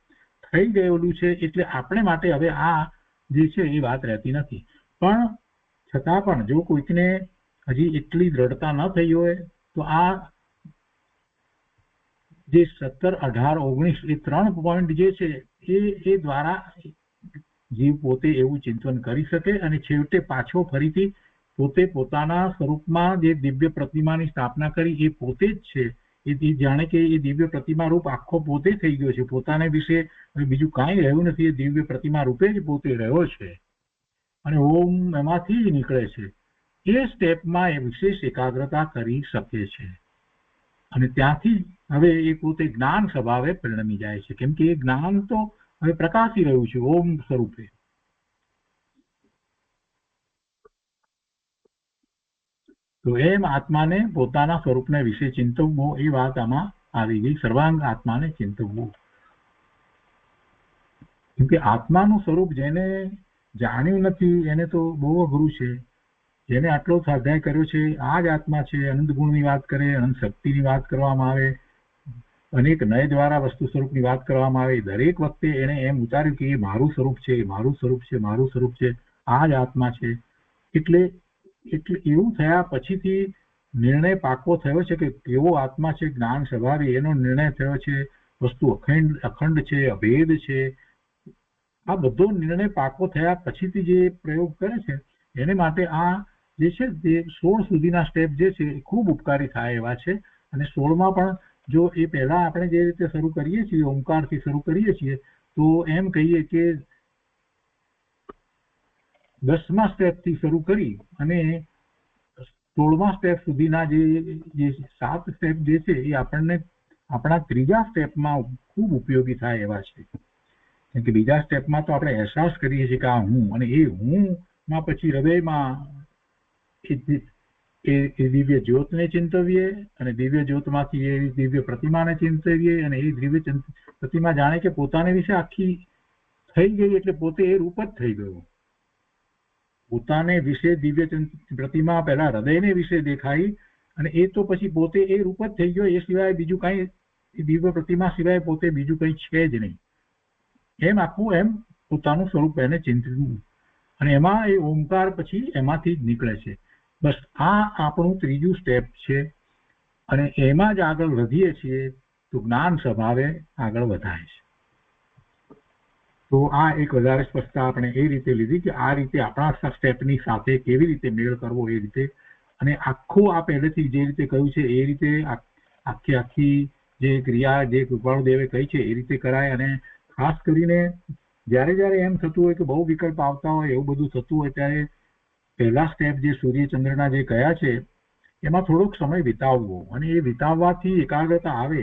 થઈ ગયેલું છે. એટલે આપણે માટે હવે આ જે છે એ વાત રહેતી નથી. પણ છતાં પણ જો કોઈકને હજી એટલી દ્રઢતા ન થઈ હોય તો આ જે 17, 18, 19 એ 3 પોઈન્ટ જે છે એ દ્વારા જીવ પોતે એવું ચિંતન કરી શકે અને છેવટે પાછો ફરીથી પોતે પોતાના સ્વરૂપમાં જે દિવ્ય પ્રતિમાની સ્થાપના કરી એ પોતે જ છે. એ જાણે કે એ દિવ્ય પ્રતિમા રૂપ આખો પોતે થઈ ગયો છે. પોતાને વિશે બીજું કાંઈ રહ્યું નથી. એ દિવ્ય પ્રતિમા રૂપે જ પોતે રહ્યો છે અને ઓમ એમાંથી જ નીકળે છે. એ સ્ટેપમાં એ વિશેષ એકાગ્રતા કરી શકે છે અને ત્યાંથી હવે એ પોતે જ્ઞાન સ્વભાવે પરિણમી જાય છે. કેમ કે એ જ્ઞાન તો હવે પ્રકાશી રહ્યું છે ઓમ સ્વરૂપે. તો એમ આત્માને પોતાના સ્વરૂપને વિશે ચિંતવવો, એ વાત આમાં આવી ગઈ. સર્વાંગ આત્માને ચિંતવવું. કેમ કે આત્માનું સ્વરૂપ જેને જાણ્યું નથી એને તો બહુ અઘરું છે. જેને આટલો સ્વાધ્યાય કર્યો છે આ જ આત્મા છે. અનંત ગુણની વાત કરે, અનંત શક્તિની વાત કરવામાં આવે, અનેક નય દ્વારા વસ્તુ સ્વરૂપની વાત કરવામાં આવે, દરેક વખતે એને એમ ઉતાર્યું કે એ મારું સ્વરૂપ છે, મારું સ્વરૂપ છે, મારું સ્વરૂપ છે, આ જ આત્મા છે. એટલે એવું થયા પછીથી નિર્ણય પાકો થયો છે કે કેવો આત્મા છે, જ્ઞાન સ્વભાવે, એનો નિર્ણય થયો છે. વસ્તુ અખંડ છે, અભેદ છે. આ બધો નિર્ણય પાકો થયા પછીથી જે પ્રયોગ કરે છે એને માટે આ જે છે તે 16 સુધીના સ્ટેપ જે છે એ ખૂબ ઉપકારી થાય એવા છે. અને 16માં પણ જો એ પહેલા આપણે જે રીતે શરૂ કરીએ છીએ, ઓમકારથી શરૂ કરીએ છીએ, તો એમ કહીએ કે 10મા સ્ટેપથી શરૂ કરી અને 16મા સ્ટેપ સુધીના જે 7 સ્ટેપ જે છે એ આપણને આપણા 3જા સ્ટેપમાં ખૂબ ઉપયોગી થાય એવા છે. કેમ કે બીજા સ્ટેપમાં તો આપણે અહેસાસ કરીએ છીએ કે આ હું, અને એ હુંમાં પછી હૃદયમાં એ દિવ્ય જ્યોતને ચિંતવીએ, અને દિવ્ય જ્યોતમાંથી એ દિવ્ય પ્રતિમાને ચિંતવીએ, અને એ દિવ્ય પ્રતિમા જાણે કે પોતાને વિશે આખી થઈ ગઈ, એટલે પોતે એ રૂપ જ થઈ ગયું. પોતાને વિશે દિવ્ય પ્રતિમા પહેલા હૃદયને વિશે દેખાઈ, અને એ તો પછી પોતે એ રૂપ જ થઈ ગયો. એ સિવાય બીજું કઈ, દિવ્ય પ્રતિમા સિવાય પોતે બીજું કઈ છે જ નહીં. એમ આખું એમ પોતાનું સ્વરૂપ એને ચિંતવું, અને એમાં એ ઓમકાર પછી એમાંથી જ નીકળે છે. બસ આ આપણું 3જું સ્ટેપ છે, અને એમાં જ આગળ વધીએ છીએ તો જ્ઞાન સ્વભાવે આગળ વધાય છે. તો આ એક વધારે સ્પષ્ટતા આપણે એ રીતે લીધી કે આ રીતે આપણા સ્ટેપની સાથે કેવી રીતે મેળ કરવો એ રીતે. અને આખું આ પહેલેથી જે રીતે કહ્યું છે એ રીતે આખી જે ક્રિયા જે કૃપાળુદેવે કહી છે એ રીતે કરાય. અને ખાસ કરીને જ્યારે એમ થતું હોય કે બહુ વિકલ્પ આવતા હોય, એવું બધું થતું હોય, ત્યારે પહેલા સ્ટેપ જે સૂર્યચંદ્રના જે કયા છે એમાં થોડોક સમય વિતાવવો, અને એ વિતાવવાથી એકાગ્રતા આવે.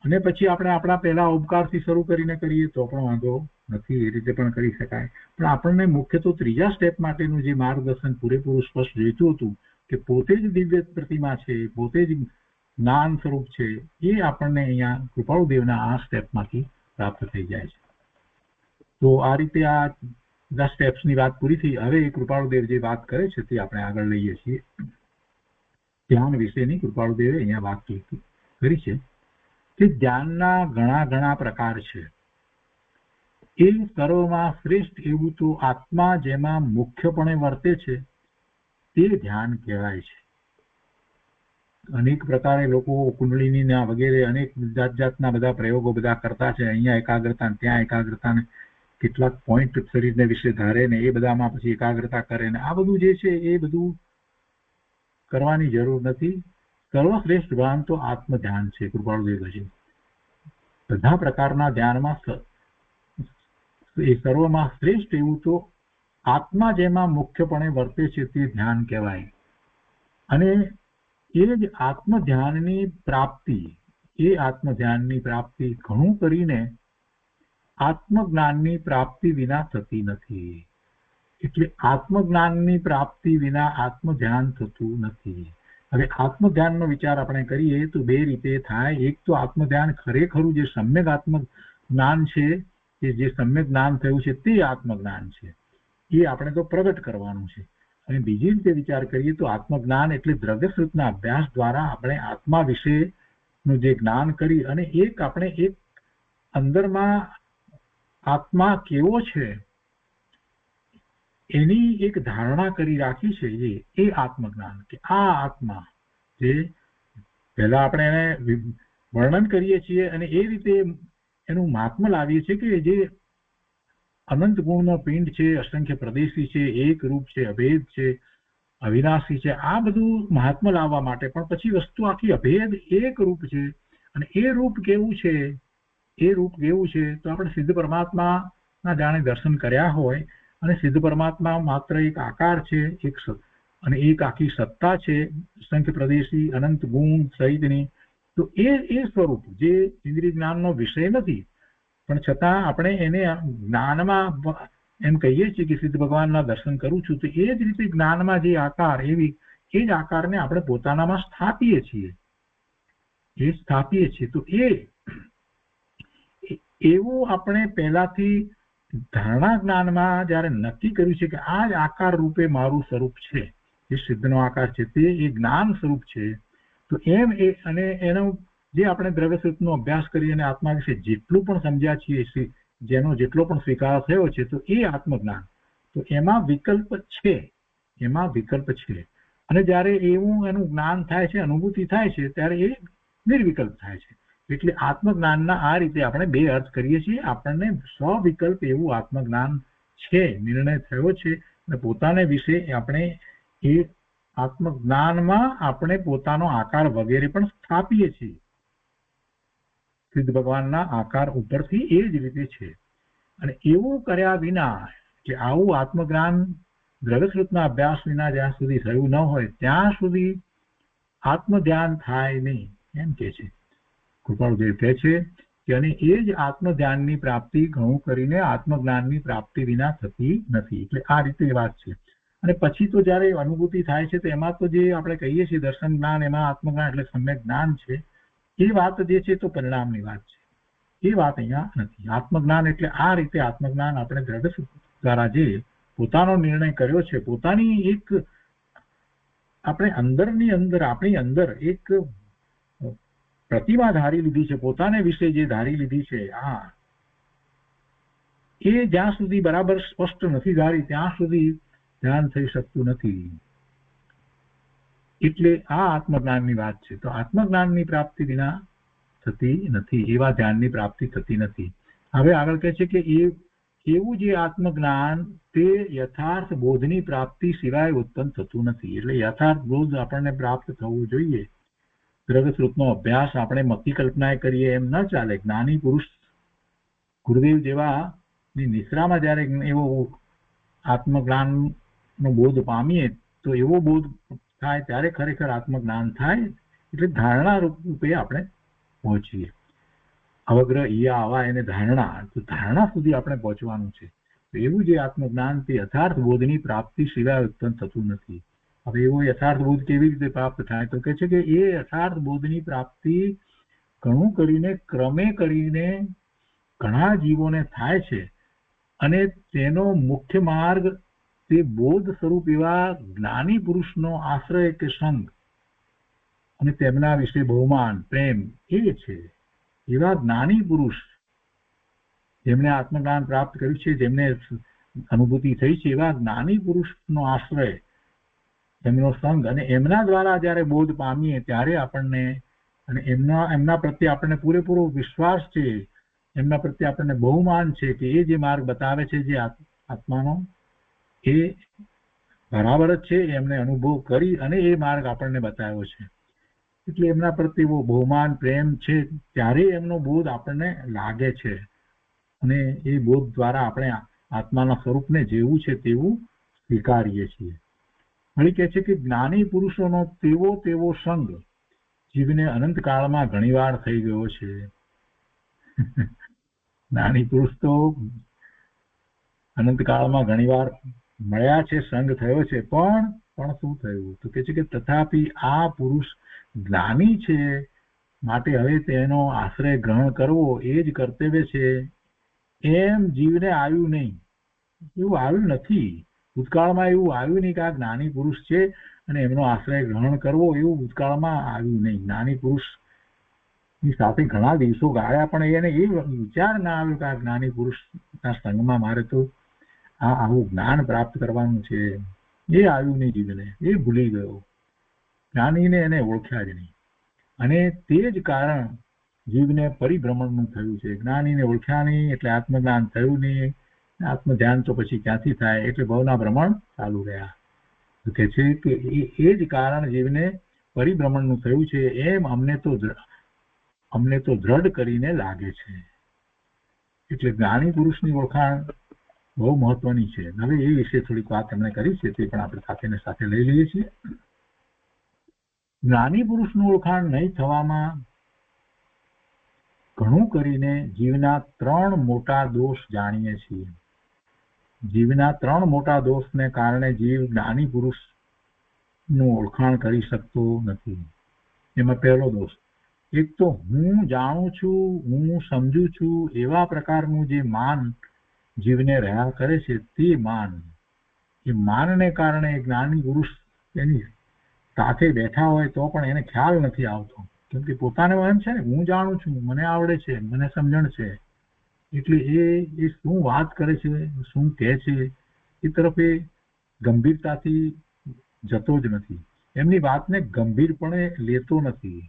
અને પછી આપણે આપણા પહેલા ઓમકારથી શરૂ કરીને કરીએ તો પણ વાંધો નથી, એ રીતે પણ કરી શકાય. પણ આપણને મુખ્ય તો 3જા સ્ટેપ માટેનું જે માર્ગદર્શન પૂરેપૂરું સ્પષ્ટ જોઈતું હતું કે પોતે જ દિવ્ય પ્રતિમા છે, પોતે જ જ્ઞાન સ્વરૂપ છે, એ આપણને અહીંયા કૃપાળુદેવના આ સ્ટેપમાંથી પ્રાપ્ત થઈ જાય છે. તો આ રીતે આ 10 સ્ટેપ્સની વાત પૂરી થઈ. હવે કૃપાળુદેવ જે વાત કરે છે તે આપણે આગળ લઈએ છીએ. ધ્યાન વિશેની કૃપાળુદેવે અહીંયા વાત કરી છે કે ધ્યાનના ઘણા પ્રકાર છે. એ સર્વમાં શ્રેષ્ઠ એવું તો આત્મા જેમાં મુખ્યપણે વર્તે છે તે ધ્યાન કહેવાય છે. અનેક પ્રકારે લોકો કુંડળીનીના વગેરે અનેક જાતના બધા પ્રયોગો બધા કરતા છે. અહીંયા એકાગ્રતા, ત્યાં એકાગ્રતા, ને કેટલાક પોઈન્ટ શરીરને વિશે ધારે ને એ બધામાં પછી એકાગ્રતા કરે ને આ બધું જે છે એ બધું કરવાની જરૂર નથી. સર્વશ્રેષ્ઠ ધ્યાન તો આત્મ ધ્યાન છે. કૃપાળુદેવ છે બધા પ્રકારના ધ્યાનમાં એ સર્વમાં શ્રેષ્ઠ એવું તો આત્મા જેમાં મુખ્યપણે વર્તે છે તે ધ્યાન કહેવાય. અને એ જ આત્મ ધ્યાનની પ્રાપ્તિ ઘણું કરીને આત્મજ્ઞાનની પ્રાપ્તિ વિના થતી નથી. એટલે આત્મજ્ઞાનની પ્રાપ્તિ વિના આત્મ ધ્યાન થતું નથી. હવે આત્મ ધ્યાનનો વિચાર આપણે કરીએ તો 2 રીતે થાય. એક તો આત્મ ધ્યાન ખરેખરું જે સમ્યક આત્મ જ્ઞાન છે, કે જે સમ્યક જ્ઞાન થયું છે તે આત્મજ્ઞાન છે, એ આપણે તો પ્રગટ કરવાનું છે. અને બીજી રીતે વિચાર કરીએ તો આત્મજ્ઞાન એટલે દ્રવ્યસૂત્રના અભ્યાસ દ્વારા આપણે આત્મા વિશેનું જે જ્ઞાન કરી અને આપણે એક અંદરમાં આત્મા કેવો છે એની એક ધારણા કરી રાખી છે. એ આત્મજ્ઞાન કે આ આત્મા જે પહેલા આપણે એને વર્ણન કરીએ છીએ અને એ રીતે એનું મહાત્મ્ય લાવીએ છીએ કે જે અનંત ગુણનો પિંડ છે, અસંખ્ય પ્રદેશી છે, એક રૂપ છે, અભેદ છે, અવિનાશી છે, આ બધું મહાત્મ્ય લાવવા માટે. પણ પછી વસ્તુ આખી અભેદ એક રૂપ છે. અને એ રૂપ કેવું છે તો આપણે સિદ્ધ પરમાત્માના જાણે દર્શન કર્યા હોય, અને સિદ્ધ પરમાત્મા માત્ર એક આકાર છે, અને એક આખી સત્તા છે, અસંખ્ય પ્રદેશી અનંત ગુણ સહિતની. તો એ સ્વરૂપ જે ઇન્દ્રિય જ્ઞાનનો વિષય નથી, પણ છતાં આપણે એને જ્ઞાનમાં એમ કહીએ છીએ કે સિદ્ધ ભગવાનના દર્શન કરું છું, તો એ જ રીતે જ્ઞાનમાં જે આકાર એ જ આકારને આપણે પોતાનામાં સ્થાપીએ છીએ. તો એવું આપણે પહેલાથી ધારણા જ્ઞાનમાં જયારે નક્કી કર્યું છે કે આ જ આકાર રૂપે મારું સ્વરૂપ છે, જે સિદ્ધનો આકાર છે તે એ જ્ઞાન સ્વરૂપ છે. તો એમ અને એનું જે આપણે દ્રવ્યસ્વરૂપનો અભ્યાસ કરી અને આત્મા વિશે જેટલું પણ સમજ્યા છીએ, જેનો જેટલો પણ સ્વીકાર થયો છે, તો એ આત્મજ્ઞાન. તો એમાં વિકલ્પ છે. અને જ્યારે એવું એનું જ્ઞાન થાય છે, અનુભૂતિ થાય છે, ત્યારે એ નિર્વિકલ્પ થાય છે. એટલે આત્મજ્ઞાનના આ રીતે આપણે બે અર્થ કરીએ છીએ. આપણને સવિકલ્પ એવું આત્મજ્ઞાન છે, નિર્ણય થયો છે, અને પોતાને વિશે આપણે એ આત્મજ્ઞાનમાં આપણે પોતાનો આકાર વગેરે પણ સ્થાપીએ છીએ. સિદ્ધ ભગવાનના આકાર ઉપરથી એ જ રીતે છે. અને એવું કર્યા વિના, કે આવું આત્મજ્ઞાન દ્રવ્યસ્વરૂપના અભ્યાસ વિના જ્યાં સુધી થયું ન હોય ત્યાં સુધી આત્મધ્યાન થાય નહીં, એમ કે છે કૃપાળુદેવ. કહે છે કે અને એ જ આત્મધ્યાનની પ્રાપ્તિ ઘણું કરીને આત્મજ્ઞાનની પ્રાપ્તિ વિના થતી નથી. એટલે આ રીતે વાત છે. અને પછી તો જયારે અનુભૂતિ થાય છે, તો એમાં તો જે આપણે કહીએ છીએ દર્શન જ્ઞાન, એમાં આત્મજ્ઞાન એટલે સમ્યક જ્ઞાન છે. એ વાત જે છે તો પરિણામની વાત છે. એ વાત અહીંયા નથી. આત્મજ્ઞાન એટલે આ રીતે આત્મજ્ઞાન આપણે દ્રઢ દ્વારા જે પોતાનો નિર્ણય કર્યો છે, પોતાની એક આપણે આપણી અંદર એક પ્રતિમા ધારી લીધી છે, પોતાને વિશે જે ધારી લીધી છે, એ જ્યાં સુધી બરાબર સ્પષ્ટ નથી ધારી ત્યાં સુધી ધ્યાન થઈ શકતું નથી. એટલે આ આત્મજ્ઞાનની વાત છે. તો આત્મજ્ઞાનની પ્રાપ્તિ વિના થતી નથી, એવા ધ્યાનની પ્રાપ્તિ થતી નથી. હવે આગળ કહે છે કે એવું જે આત્મજ્ઞાન તે યથાર્થ બોધની પ્રાપ્તિ સિવાય ઉત્પન્ન થતું નથી. એટલે યથાર્થ બોધ આપણને પ્રાપ્ત થવું જોઈએ. દ્રવ્યસ્વરૂપનો અભ્યાસ આપણે મક્કી કલ્પનાએ કરીએ એમ ન ચાલે. જ્ઞાની પુરુષ ગુરુદેવ જેવા ની નિશ્રામાં જયારે એવો આત્મજ્ઞાનનો બોધ પામીએ, તો એવો બોધ થાય ત્યારે ખરેખર આત્મજ્ઞાન થાય. એટલે ધારણા રૂપે આપણે પહોંચીએ. અવગ્રહ ઈયા આવા એને ધારણા, તો ધારણા સુધી આપણે પહોંચવાનું છે. તો એવું જે આત્મજ્ઞાન તે યથાર્થ બોધની પ્રાપ્તિ સિવાય ઉત્પન્ન થતું નથી. હવે એવો યથાર્થ બોધ કેવી રીતે પ્રાપ્ત થાય? તો કે છે કે એ યથાર્થ બોધની પ્રાપ્તિ ઘણું કરીને ક્રમે કરીને ઘણા જીવોને થાય છે. અને તેનો મુખ્ય માર્ગ તે બોધ સ્વરૂપ એવા જ્ઞાની પુરુષનો આશ્રય કે સંગ અને તેમના વિશે બહુમાન પ્રેમ એ છે. એવા જ્ઞાની પુરુષ જેમણે આત્મજ્ઞાન પ્રાપ્ત કર્યું છે, જેમને અનુભૂતિ થઈ છે, એવા જ્ઞાની પુરુષનો આશ્રય, એમનો સંગ, અને એમના દ્વારા જયારે બોધ પામીએ ત્યારે આપણને, અને એમના પ્રત્યે આપણને પૂરેપૂરો વિશ્વાસ છે, એમના પ્રત્યે આપણને બહુમાન છે કે એ જે માર્ગ બતાવે છે જે આત્માનો, એ બરાબર જ છે. એમને અનુભવ કરી અને એ માર્ગ આપણને બતાવ્યો છે. એટલે એમના પ્રત્યે એવો બહુમાન પ્રેમ છે, ત્યારે એમનો બોધ આપણને લાગે છે. અને એ બોધ દ્વારા આપણે આત્માના સ્વરૂપને જેવું છે તેવું સ્વીકારીએ છીએ. વળી કહે છે કે જ્ઞાની પુરુષોનો તેવો સંગ જીવને અનંતકાળમાં ઘણીવાર થઈ ગયો છે. જ્ઞાની પુરુષ તો અનંતકાળમાં ઘણીવાર મળ્યા છે, સંગ થયો છે, પણ શું થયું? તો કે છે કે તથાપિ આ પુરુષ જ્ઞાની છે, માટે હવે તેનો આશ્રય ગ્રહણ કરવો એ જ કર્તવ્ય છે, એમ જીવને આવ્યું નહીં. એવું આવ્યું નથી ભૂતકાળમાં. એવું આવ્યું નહીં કે આ જ્ઞાની પુરુષ છે અને એમનો આશ્રય ગ્રહણ કરવો, એવું ભૂતકાળમાં આવ્યું નહીં. જ્ઞાની પુરુષ ની સાથે ઘણા દિવસો ગાળ્યા, પણ એને એ વિચાર ના આવ્યો કે આ જ્ઞાની પુરુષના સંગમાં મારે તો આવું જ્ઞાન પ્રાપ્ત કરવાનું છે. એ આવ્યું નહીં જીવને, એ ભૂલી ગયો. જ્ઞાનીને એને ઓળખ્યા જ નહીં. અને તે જ કારણ જીવને પરિભ્રમણનું થયું છે. જ્ઞાનીને ઓળખ્યા નહીં એટલે આત્મજ્ઞાન થયું નહીં. આત્મધ્યાન તો પછી ક્યાંથી થાય? એટલે ભવના ભ્રમણ ચાલુ રહ્યા. કે છે કે એ જ કારણ જીવને પરિભ્રમણનું થયું છે, એમ અમને તો દ્રઢ કરીને લાગે છે. એટલે જ્ઞાની પુરુષની ઓળખાણ બહુ મહત્વની છે. હવે એ વિશે થોડીક વાત એમણે કરી છે, તે પણ આપણે સાથે ને સાથે લઈ લઈએ છીએ. જ્ઞાની પુરુષનું ઓળખાણ નહીં થવામાં ઘણું કરીને જીવના 3 મોટા દોષ જાણીએ છીએ. જીવના 3 મોટા દોષને કારણે જીવ જ્ઞાની પુરુષનું ઓળખાણ કરી શકતો નથી. એમાં પહેલો દોષ, એક તો હું જાણું છું, હું સમજુ છું એવા પ્રકારનું જે માન જીવને રહ્યા કરે છે, તે માન, એ માનને કારણે જ્ઞાની પુરુષ એની સાથે બેઠા હોય તો પણ એને ખ્યાલ નથી આવતો કેમ કે પોતાને એમ છે ને હું જાણું છું, મને આવડે છે, મને સમજણ છે, એટલે એ શું વાત કરે છે, શું કહે છે એ તરફ એ ગંભીરતાથી જતો જ નથી. એમની વાતને ગંભીરપણે લેતો નથી.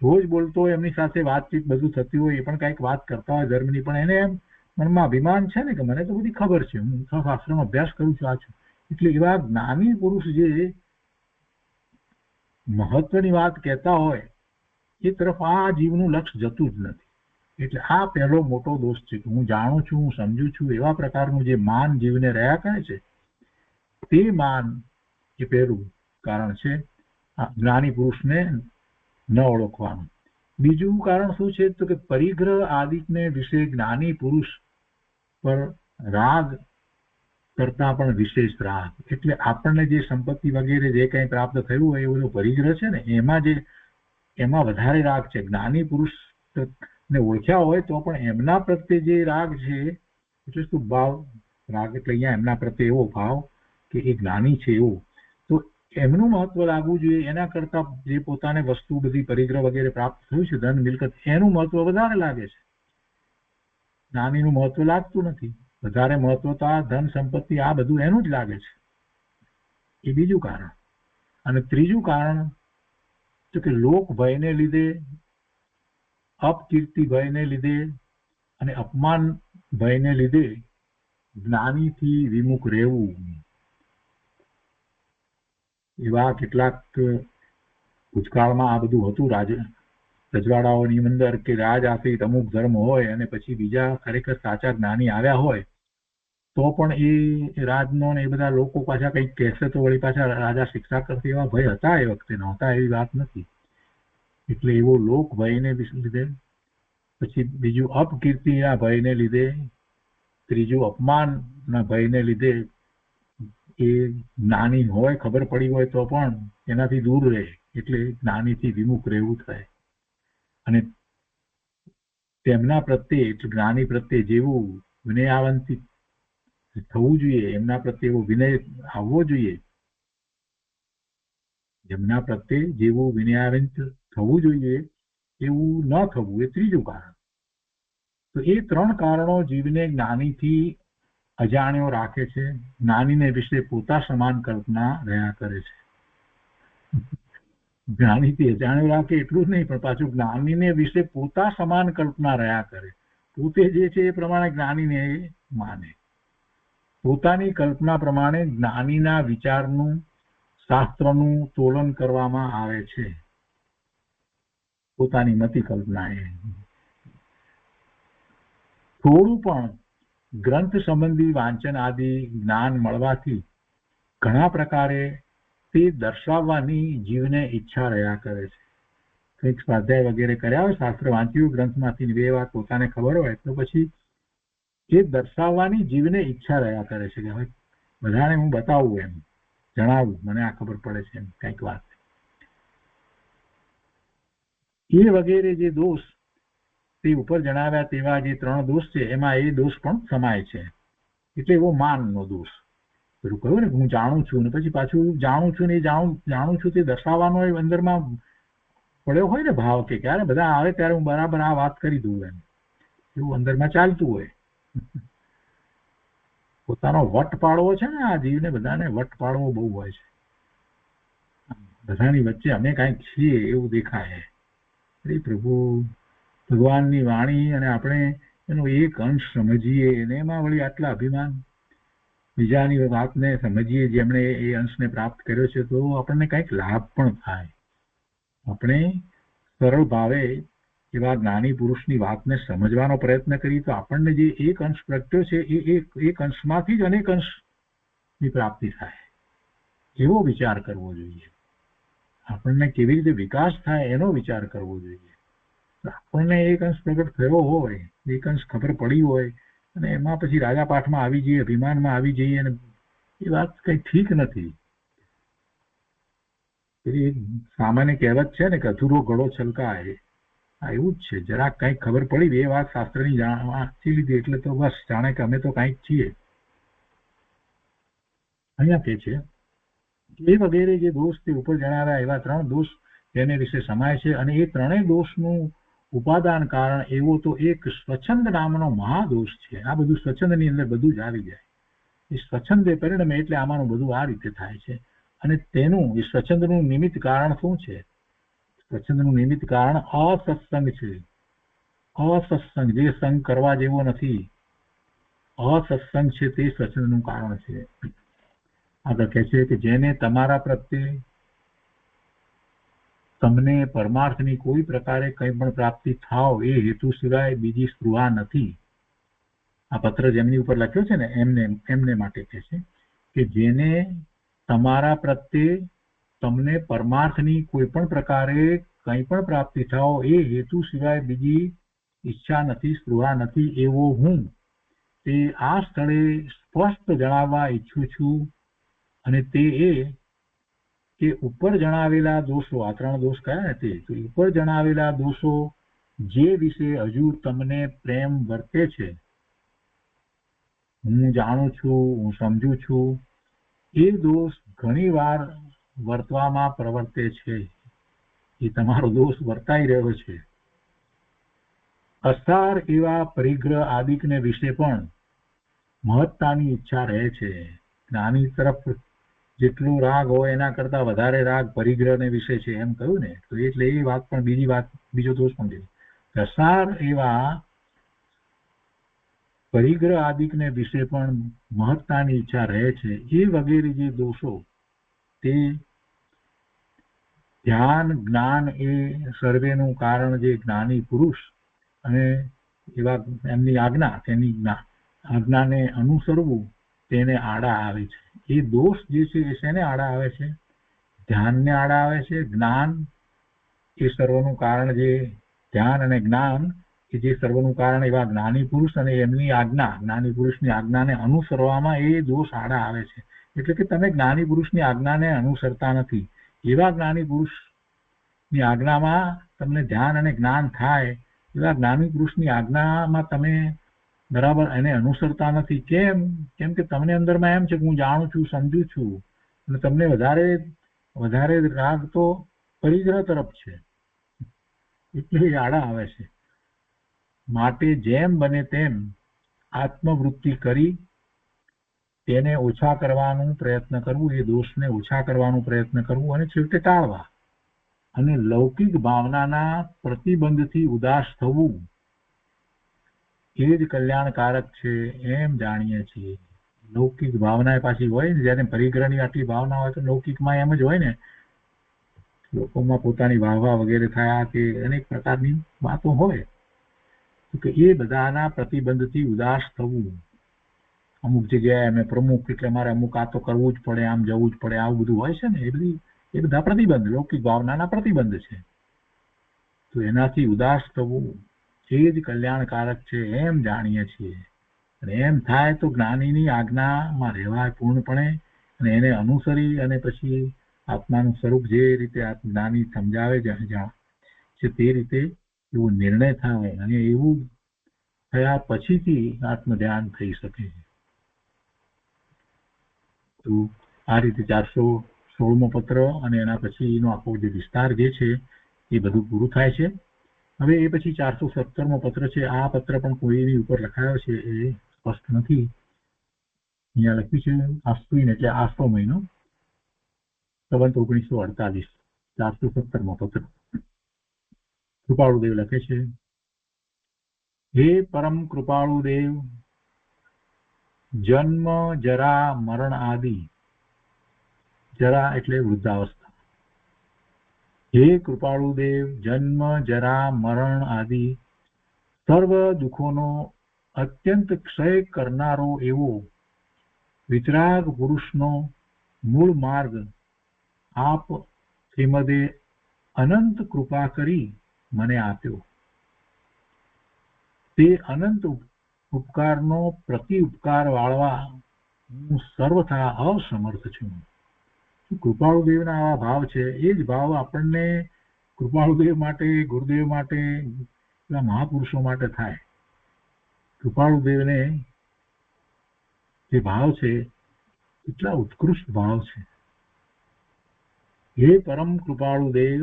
રોજ બોલતો હોય, એમની સાથે વાતચીત બધું થતી હોય, એ પણ કઈક વાત કરતા હોય ધર્મની, પણ એને એમ મનમાં અભિમાન છે ને કે મને તો બધી ખબર છે, હું શાસ્ત્રનો અભ્યાસ કરું છું, આ છું. એટલે એવા જ્ઞાની પુરુષ જે મહત્વની વાત કહેતા હોય એ તરફ આ જીવનું લક્ષ્ય જતું જ નથી. એટલે આ પહેલો મોટો દોષ છે કે હું જાણું છું, હું સમજુ છું, એવા પ્રકારનું જે માન જીવને રહ્યા કરે છે, તે માન એ પહેલું કારણ છે જ્ઞાની પુરુષને ન ઓળખવાનું. બીજું કારણ શું છે તો કે પરિગ્રહ આદિને વિશે જ્ઞાની પુરુષ પર રાગ કરતા પણ વિશેષ રાગ. એટલે આપણને જે સંપત્તિ વગેરે જે કંઈ પ્રાપ્ત થયું હોય એ બધો પરિગ્રહ છે ને, એમાં વધારે રાગ છે. જ્ઞાની પુરુષ ને ઓળખ્યા હોય તો પણ એમના પ્રત્યે જે રાગ છે, એટલે શું ભાવ, રાગ એટલે અહીંયા એમના પ્રત્યે એવો ભાવ કે એ જ્ઞાની છે એવો, તો એમનું મહત્વ લાગવું જોઈએ એના કરતા જે પોતાને વસ્તુ બધી પરિગ્રહ વગેરે પ્રાપ્ત થયું છે, ધન મિલકત, એનું મહત્વ વધારે લાગે છે. જ્ઞાનીનું મહત્વ લાગતું નથી. વધારે મહત્વ તો આ ધન સંપત્તિ આ બધું એનું જ લાગે છે. એ બીજું કારણ. અને ત્રીજું કારણ તો કે લોક ભયને લીધે, અપકીર્તિ ભયને લીધે અને અપમાન ભયને લીધે જ્ઞાનીથી વિમુખ રહેવું. એવા કેટલાક ભૂતકાળમાં આ બધું હતું રજવાડાઓની અંદર કે રાજ આશ્રિત અમુક ધર્મ હોય અને પછી બીજા ખરેખર સાચા જ્ઞાની આવ્યા હોય તો પણ એ રાજનો ને એ બધા લોકો પાછા કંઈક કહેશે તો વળી પાછા રાજા શિક્ષા કરશે, એવા ભય હતા એ વખતે, નહોતા એવી વાત નથી. એટલે એવો લોક ભયને લીધે, પછી બીજું અપકીર્તિના ભયને લીધે, ત્રીજું અપમાનના ભયને લીધે એ જ્ઞાની હોય, ખબર પડી હોય તો પણ એનાથી દૂર રહે. એટલે જ્ઞાનીથી વિમુખ રહેવું થાય. અને તેમના પ્રત્યે, એટલે જ્ઞાની પ્રત્યે જેવું વિનયાવંતિત થવું જોઈએ, એમના પ્રત્યે એવો વિનય આવવો જોઈએ, જેમના પ્રત્યે જેવું વિનયાવંત થવું જોઈએ એવું ન થવું, એ ત્રીજું કારણ. તો એ ત્રણ કારણો જીવને જ્ઞાનીથી અજાણ્યો રાખે છે. જ્ઞાનીને વિશે પોતા સમાન કલ્પના રહ્યા કરે છે. જ્ઞાનીથી અજાણ્યો રાખે એટલું જ નહીં, પણ પાછું જ્ઞાનીને વિશે પોતા સમાન કલ્પના રહ્યા કરે. પોતે જે છે એ પ્રમાણે જ્ઞાનીને માને. પોતાની કલ્પના પ્રમાણે જ્ઞાનીના વિચારનું, શાસ્ત્રનું તોલન કરવામાં આવે છે. પોતાની મતિ કલ્પના એ થોડું પણ ગ્રંથ સંબંધી વાંચન આદિ જ્ઞાન મળવાથી ઘણા પ્રકારે તે દર્શાવવાની જીવને ઈચ્છા રહ્યા કરે છે. કંઈક સ્વાધ્યાય વગેરે કર્યા હોય, શાસ્ત્ર વાંચ્યું ગ્રંથમાંથી બે વાત પોતાને ખબર હોય તો પછી એ દર્શાવવાની જીવને ઈચ્છા રહ્યા કરે છે કે હવે બધાને હું બતાવું, એમ જણાવું, મને આ ખબર પડે છે, એમ કંઈક વાત. એ વગેરે જે દોષ તે ઉપર જણાવ્યા તેવા જે ત્રણ દોષ છે, એમાં એ દોષ પણ સમાય છે. એટલે એવો માનનો દોષ. પેલું કહ્યું ને હું જાણું છું, ને પછી પાછું જાણું છું ને એ જાણું છું તે દર્શાવવાનો એ અંદરમાં પડ્યો હોય ને ભાવ કે ક્યારે બધા આવે ત્યારે હું બરાબર આ વાત કરી દઉં, એમ એવું અંદરમાં ચાલતું હોય. પોતાનો વટ પાડવો છે ને, આ જીવને બધાને વટ પાડવો બહુ હોય છે. બધાની વચ્ચે અમે કાંઈક છીએ એવું દેખાય. અરે પ્રભુ, ભગવાનની વાણી અને આપણે એનો એક અંશ સમજીએ અને એમાં વળી આટલા અભિમાન, બીજાની વાતને સમજીએ જેમણે એ અંશને પ્રાપ્ત કર્યો છે, તો આપણને કંઈક લાભ પણ થાય. આપણે સરળ ભાવે એવા જ્ઞાની પુરુષની વાતને સમજવાનો પ્રયત્ન કરીએ તો આપણને જે એક અંશ પ્રગટ્યો છે એ એક અંશમાંથી જ અનેક અંશની પ્રાપ્તિ થાય. એવો વિચાર કરવો જોઈએ. આપણને કેવી રીતે વિકાસ થાય એનો વિચાર કરવો જોઈએ. આપણને એક અંશ પ્રગટ થયો હોય, એક અંશ ખબર પડી હોય અને એમાં પછી રાજાપાઠમાં આવી જઈએ, અભિમાનમાં આવી જઈએ, અને એ વાત કઈ ઠીક નથી. સામાન્ય કહેવત છે ને કે અધૂરો ઘડો છલકાય, આ એવું જ છે. જરાક કંઈક ખબર પડી, બે વાત શાસ્ત્રની વાંચી લીધી એટલે તો બસ જાણે કે અમે તો કંઈક છીએ. અહીંયા કે છે એ વગેરે જે દોષ તે ઉપર જણાવ્યા એવા ત્રણ દોષ તેને વિશે સમાય છે. અને એ ત્રણેય દોષનું ઉપાદાન કારણ એવો તો એક સ્વચ્છંદ નામનો મહાદોષ છે. આ બધું સ્વચ્છંદની અંદર બધું જ આવી જાય. એ સ્વચ્છંદે પરિણમે એટલે આમાંનું બધું આ રીતે થાય છે. અને તેનું એ સ્વચ્છંદનું નિમિત્ત કારણ શું છે? સ્વચ્છંદનું નિમિત્ત કારણ અસત્સંગ છે. અસત્સંગ, જે સંગ કરવા જેવો નથી, અસત્સંગ છે તે સ્વચ્છંદનું કારણ છે. આગળ કહે છે કે જેને તમારા પ્રત્યે તમને પરમાર્થની કોઈ પ્રકારે કંઈ પણ પ્રાપ્તિ થાવ એ હેતુ સિવાય બીજી સ્પૃહા નથી. આ પત્ર જેમની ઉપર લખ્યો છે ને એમને માટે કહે છે કે જેને તમારા પ્રત્યે તમને પરમાર્થની કોઈ પણ પ્રકારે કંઈ પણ પ્રાપ્તિ થાવ એ હેતુ સિવાય બીજી ઈચ્છા નથી, સ્પૃહા નથી, એવો હું તે આ સ્થળે સ્પષ્ટ જણાવવા ઈચ્છું છું. અને તે એ કે ઉપર જણાવેલા દોષો, આ ત્રણ દોષ કયા ને તે, તો ઉપર જણાવેલા દોષો જે વિશે હજુ તમને પ્રેમ વર્તે છે, હું જાણું છું, હું સમજુ છું, એ દોષ ઘણી વાર વર્તવામાં પ્રવર્તે છે. એ તમારો દોષ વર્તાઈ રહ્યો છે. અસાર એવા પરિગ્રહ આદિકને વિશે પણ મહત્તાની ઈચ્છા રહે છે. જ્ઞાની તરફ જેટલો રાગ હોય એના કરતા વધારે રાગ પરિગ્રહને વિશે છે એમ કહ્યું ને, તો એટલે એ વાત પણ બીજો દોષ પણ છે. અસાર એવા પરિગ્રહ આદિકને વિશે પણ મહત્તાની ઈચ્છા રહે છે. એ વગેરે જે દોષો તે ધ્યાન જ્ઞાન એ સર્વેનું કારણ જે જ્ઞાની પુરુષ અને એવા એમની તેની આજ્ઞાને અનુસરવું તેને આડા આવે છે. એ દોષ જે છે એ શેને આડા આવે છે? ધ્યાનને આડા આવે છે. જ્ઞાન એ સર્વનું કારણ જે ધ્યાન અને જ્ઞાન કે જે સર્વનું કારણ એવા જ્ઞાની પુરુષ અને એમની જ્ઞાની પુરુષની આજ્ઞાને અનુસરવામાં એ દોષ આડા આવે છે. એટલે કે તમે જ્ઞાની પુરુષની આજ્ઞાને અનુસરતા નથી. એવા જ્ઞાની પુરુષની આજ્ઞામાં તમને ધ્યાન અને જ્ઞાન થાય, એવા જ્ઞાની પુરુષની આજ્ઞામાં તમે બરાબર એને અનુસરતા નથી. કેમ કે તમને અંદરમાં એમ છે કે હું જાણું છું, સમજુ છું, અને તમને વધારે રાગ તો પરિગ્રહ તરફ છે, એટલે આડા આવે છે. માટે જેમ બને તેમ આત્મવૃત્તિ કરી તેને ઓછા કરવાનું પ્રયત્ન કરવું, એ દોષને ઓછા કરવાનું પ્રયત્ન કરવું અને છેવટે ટાળવા. અને લૌકિક ભાવનાના પ્રતિબંધથી ઉદાસ થવું એ જ કલ્યાણકારક છે એમ જાણીએ છીએ. લૌકિક ભાવના પાછી હોય ને, જયારે પરિગ્રહની આટલી ભાવના હોય તો લૌકિકમાં એમ જ હોય ને, લોકોમાં પોતાની વાહવા વગેરે થયા કે અનેક પ્રકારની વાતો હોય, કે એ બધાના પ્રતિબંધથી ઉદાસ થવું. અમુક જગ્યાએ અમે પ્રમુખ એટલે મારે અમુક આ તો કરવું જ પડે, આમ જવું જ પડે, આવું બધું હોય છે ને, એ બધા પ્રતિબંધ લૌકિક ભાવનાના પ્રતિબંધ છે. તો એનાથી ઉદાસ થવું એ જ કલ્યાણકારક છે એમ જાણીએ છીએ. અને એમ થાય તો જ્ઞાનીની આજ્ઞામાં રહેવાય પૂર્ણપણે, અને એને અનુસરી અને પછી આત્માનું સ્વરૂપ જે રીતે જ્ઞાની સમજાવે છે તે રીતે એવો નિર્ણય થાય, અને એવું થયા પછીથી આત્મધ્યાન થઈ શકે. તો આ રીતે 416મો પત્ર અને એના પછીનો આખો જે વિસ્તાર જે છે એ બધું પૂરું થાય છે. હવે એ પછી 417મો પત્ર છે. આ પત્ર પણ કોઈની ઉપર લખાયો છે એ સ્પષ્ટ નથી. અહીંયા લખ્યું છે આશ્વિન એટલે આસો મહિનો, સંવત 1948, 417મો પત્ર. કૃપાળુદેવ લખે છે, હે પરમ કૃપાળુદેવ, જન્મ જરા મરણ આદિ, જરા એટલે વૃદ્ધાવસ્થા, હે કૃપાળુદેવ, જન્મ જરા મરણ આદિ સર્વ દુઃખોનો અત્યંત ક્ષય કરનારો એવો વિતરાગ પુરુષનો મૂળ માર્ગ આપ શ્રીમદે અનંત કૃપા કરી મને આપ્યો. તે અનંત ઉપકારનો પ્રતિ ઉપકાર વાળવા હું સર્વથા અસમર્થ છું. કૃપાળુદેવના આવા ભાવ છે, એ જ ભાવ આપણને કૃપાળુદેવ માટે, ગુરુદેવ માટે, એવા મહાપુરુષો માટે થાય. કૃપાળુદેવને જે ભાવ છે એટલા ઉત્કૃષ્ટ ભાવ છે. હે પરમ કૃપાળુદેવ,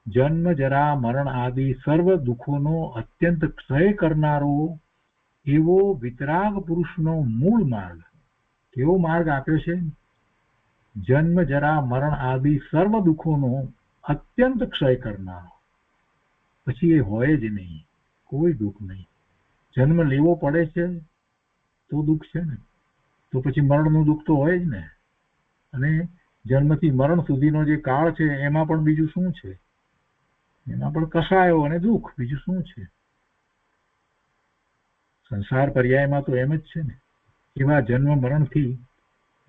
જન્મ જરા મરણ આદિ સર્વ દુઃખોનો અત્યંત ક્ષય કરનારો એવો વિતરાગ પુરુષનો મૂળ માર્ગ. કેવો માર્ગ આપ્યો છે? જન્મ જરા મરણ આદિ સર્વ દુઃખોનો અત્યંત ક્ષય કરનારો. પછી એ હોય જ નહીં, કોઈ દુઃખ નહીં. જન્મ લેવો પડે છે તો દુઃખ છે ને, તો પછી મરણનું દુઃખ તો હોય જ ને. અને જન્મથી મરણ સુધીનો જે કાળ છે એમાં પણ બીજું શું છે? એમાં પણ કસાયો અને દુઃખ, બીજું શું છે? સંસાર પર્યાયમાં તો એમ જ છે ને. એવા જન્મ મરણથી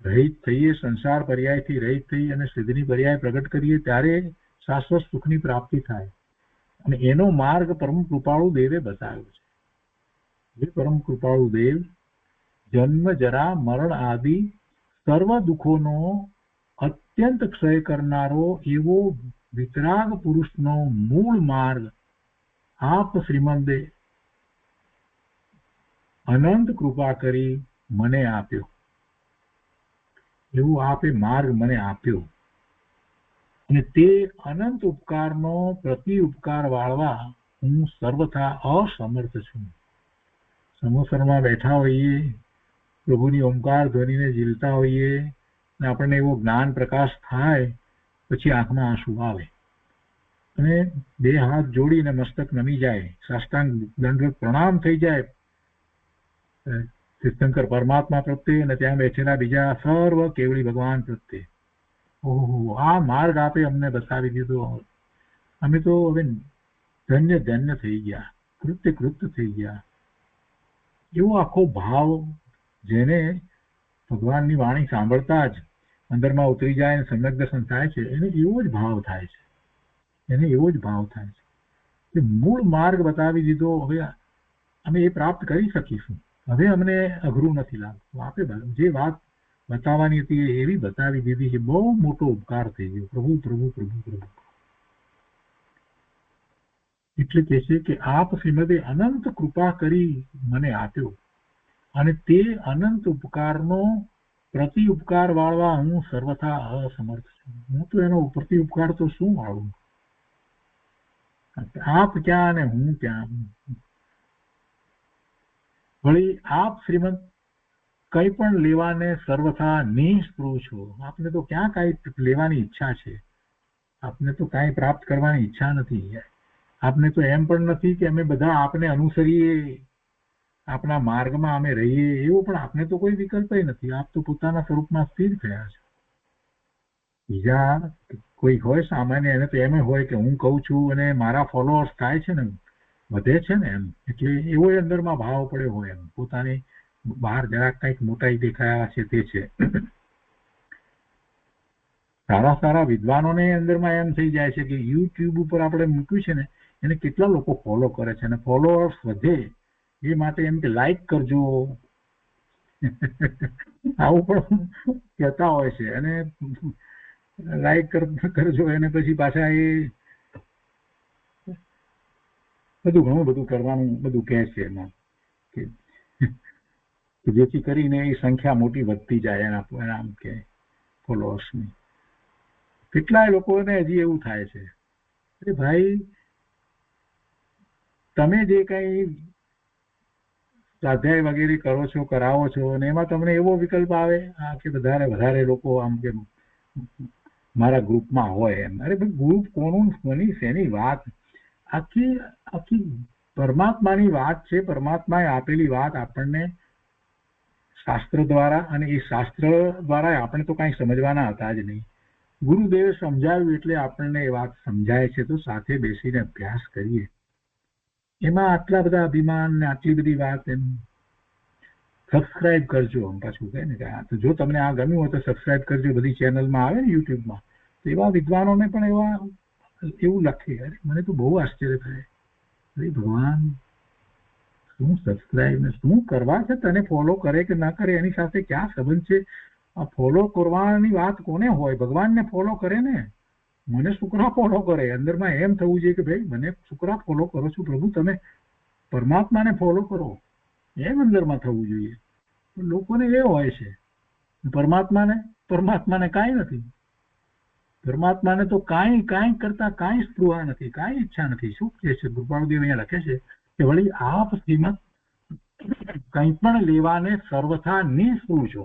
રહિત થઈએ, સંસાર પર્યાયથી રહિત થઈ અને સિદ્ધની પર્યાય પ્રગટ કરીએ ત્યારે શાશ્વત સુખની પ્રાપ્તિ થાય. અને એનો માર્ગ પરમ કૃપાળુ દેવે બતાવ્યો છે. જે પરમ કૃપાળુ દેવ જન્મ જરા મરણ આદિ સર્વ દુઃખોનો અત્યંત ક્ષય કરનારો એવો વિતરાગ પુરુષનો મૂળ માર્ગ આપ શ્રીમંદે અનંત કૃપા કરી મને આપ્યો. એવું આપે માર્ગ મને આપ્યો. અને તે અનંત ઉપકારનો પ્રતિ ઉપકાર વાળવા હું સર્વથા અસમર્થ છું. સમોસરમાં બેઠા હોઈએ, પ્રભુની ઓમકાર ધ્વનિને ઝીલતા હોઈએ અને આપણને એવો જ્ઞાન પ્રકાશ થાય, પછી આંખમાં આંસુ આવે અને બે હાથ જોડીને મસ્તક નમી જાય, સાષ્ટાંગ દંડવત પ્રણામ થઈ જાય તીર્થંકર પરમાત્મા પ્રત્યે અને ત્યાં બેઠેલા બીજા સર્વ કેવળી ભગવાન પ્રત્યે. ઓહો, આ માર્ગ આપે અમને બતાવી દીધો. અમે તો હવે ધન્ય ધન્ય થઈ ગયા, કૃત્ય કૃત્ય થઈ ગયા. એવો આખો ભાવ જેને ભગવાનની વાણી સાંભળતા જ અંદરમાં ઉતરી જાય અને સમ્યક દર્શન થાય છે, એને એવો જ ભાવ થાય છે. એને એવો જ ભાવ થાય છે કે મૂળ માર્ગ બતાવી દીધો. હવે અમે એ પ્રાપ્ત કરી શકીશું. હવે અમને અઘરું નથી લાગતું. આપે જે વાત બતાવવાની હતી એવી બતાવી દીધી છે. બહુ મોટો ઉપકાર થઈ ગયો. પ્રભુ પ્રભુ પ્રભુ પ્રભુ. એટલે કે છે કે આપ શ્રીમદે અનંત કૃપા કરી મને આપ્યો અને તે અનંત ઉપકારનો પ્રતિ ઉપકાર વાળવા હું સર્વથા અસમર્થ છું. હું તો એનો પ્રતિ ઉપકાર તો શું વાળું? આપ ક્યાં અને હું ક્યાં? વળી આપ શ્રીમંત કંઈ પણ લેવાને સર્વથા નિષ્પૃહ છો. આપને તો ક્યાં કાંઈ લેવાની ઈચ્છા છે? આપને તો કાંઈ પ્રાપ્ત કરવાની ઈચ્છા નથી. આપને તો એમ પણ નથી કે અમે બધા આપને અનુસરીએ, આપના માર્ગમાં અમે રહીએ, એવો પણ આપને તો કોઈ વિકલ્પ નથી. આપ તો પોતાના સ્વરૂપમાં સ્થિર થયા છો. બીજા કોઈ હોય સામાન્ય, એને તો એમ હોય કે હું કહું છું અને મારા ફોલોઅર્સ થાય છે ને, વધે છે ને, એમ એટલે એવો અંદરમાં ભાવ પડ્યો હોય. એમ પોતાની બહાર જરાક કંઈક મોટાઈ દેખાયા છે તે છે. સારા સારા વિદ્વાનોને અંદરમાં એમ થઈ જાય છે કે યુટ્યુબ ઉપર આપણે મૂક્યું છે ને એને કેટલા લોકો ફોલો કરે છે અને ફોલોઅર્સ વધે એ માટે એમ કે લાઈક કરજો, આવું પણ કહેતા હોય છે. અને લાઈક કરજો એને પછી પાછા એ બધું ઘણું બધું કરવાનું બધું કહે છે એમાં, કે જેથી કરીને એ સંખ્યા મોટી વધતી જાય એના આમ કે ફોલોઅર્સની. કેટલાય લોકોને હજી એવું થાય છે, અરે ભાઈ તમે જે કંઈ સ્વાધ્યાય વગેરે કરો છો, કરાવો છો, અને એમાં તમને એવો વિકલ્પ આવે કે વધારે લોકો આમ કે મારા ગ્રુપમાં હોય એમ. અરે ભાઈ ગ્રુપ કોનું, કોની શેની વાત? આખી પરમાત્માની વાત છે. પરમાત્માએ આપેલી વાત આપણને શાસ્ત્ર દ્વારા, અને એ શાસ્ત્ર દ્વારા આપણે તો કાંઈ સમજવાના હતા જ નહીં. ગુરુદેવે સમજાવ્યું એટલે આપણને એ વાત સમજાય છે. તો સાથે બેસીને અભ્યાસ કરીએ. એમાં આટલા બધા અભિમાન ને આટલી બધી વાત. એમ સબસ્ક્રાઇબ કરજો. પાછું કહે ને કે જો તમને આ ગમ્યું હોય તો સબસ્ક્રાઇબ કરજો. બધી ચેનલમાં આવે ને યુટ્યુબમાં, તો એવા વિદ્વાનોને પણ એવું લખે. અરે મને તો બહુ આશ્ચર્ય થાય, અરે ભગવાન શું સબસ્ક્રાઇબ ને શું કરવા છે? તને ફોલો કરે કે ના કરે એની સાથે ક્યાં સંબંધ છે? આ ફોલો કરવાની વાત કોને હોય? ભગવાનને ફોલો કરે ને. મને શુક્રા ફોલો કરે. અંદરમાં એમ થવું જોઈએ કે ભાઈ મને શુક્રા ફોલો કરો છો પ્રભુ, તમે પરમાત્માને ફોલો કરો, એમ અંદરમાં થવું જોઈએ. લોકોને એ હોય છે, પરમાત્માને કાંઈ નથી. પરમાત્માને તો કાંઈ કાંઈ કરતા કાંઈ સ્પૃહા નથી, કાંઈ ઈચ્છા નથી. શું કહે છે કૃપાળુદેવ અહીંયા લખે છે કે વળી આપ શ્રીમદ કંઈ પણ લેવાને સર્વથા નિસ્પૃહ છો.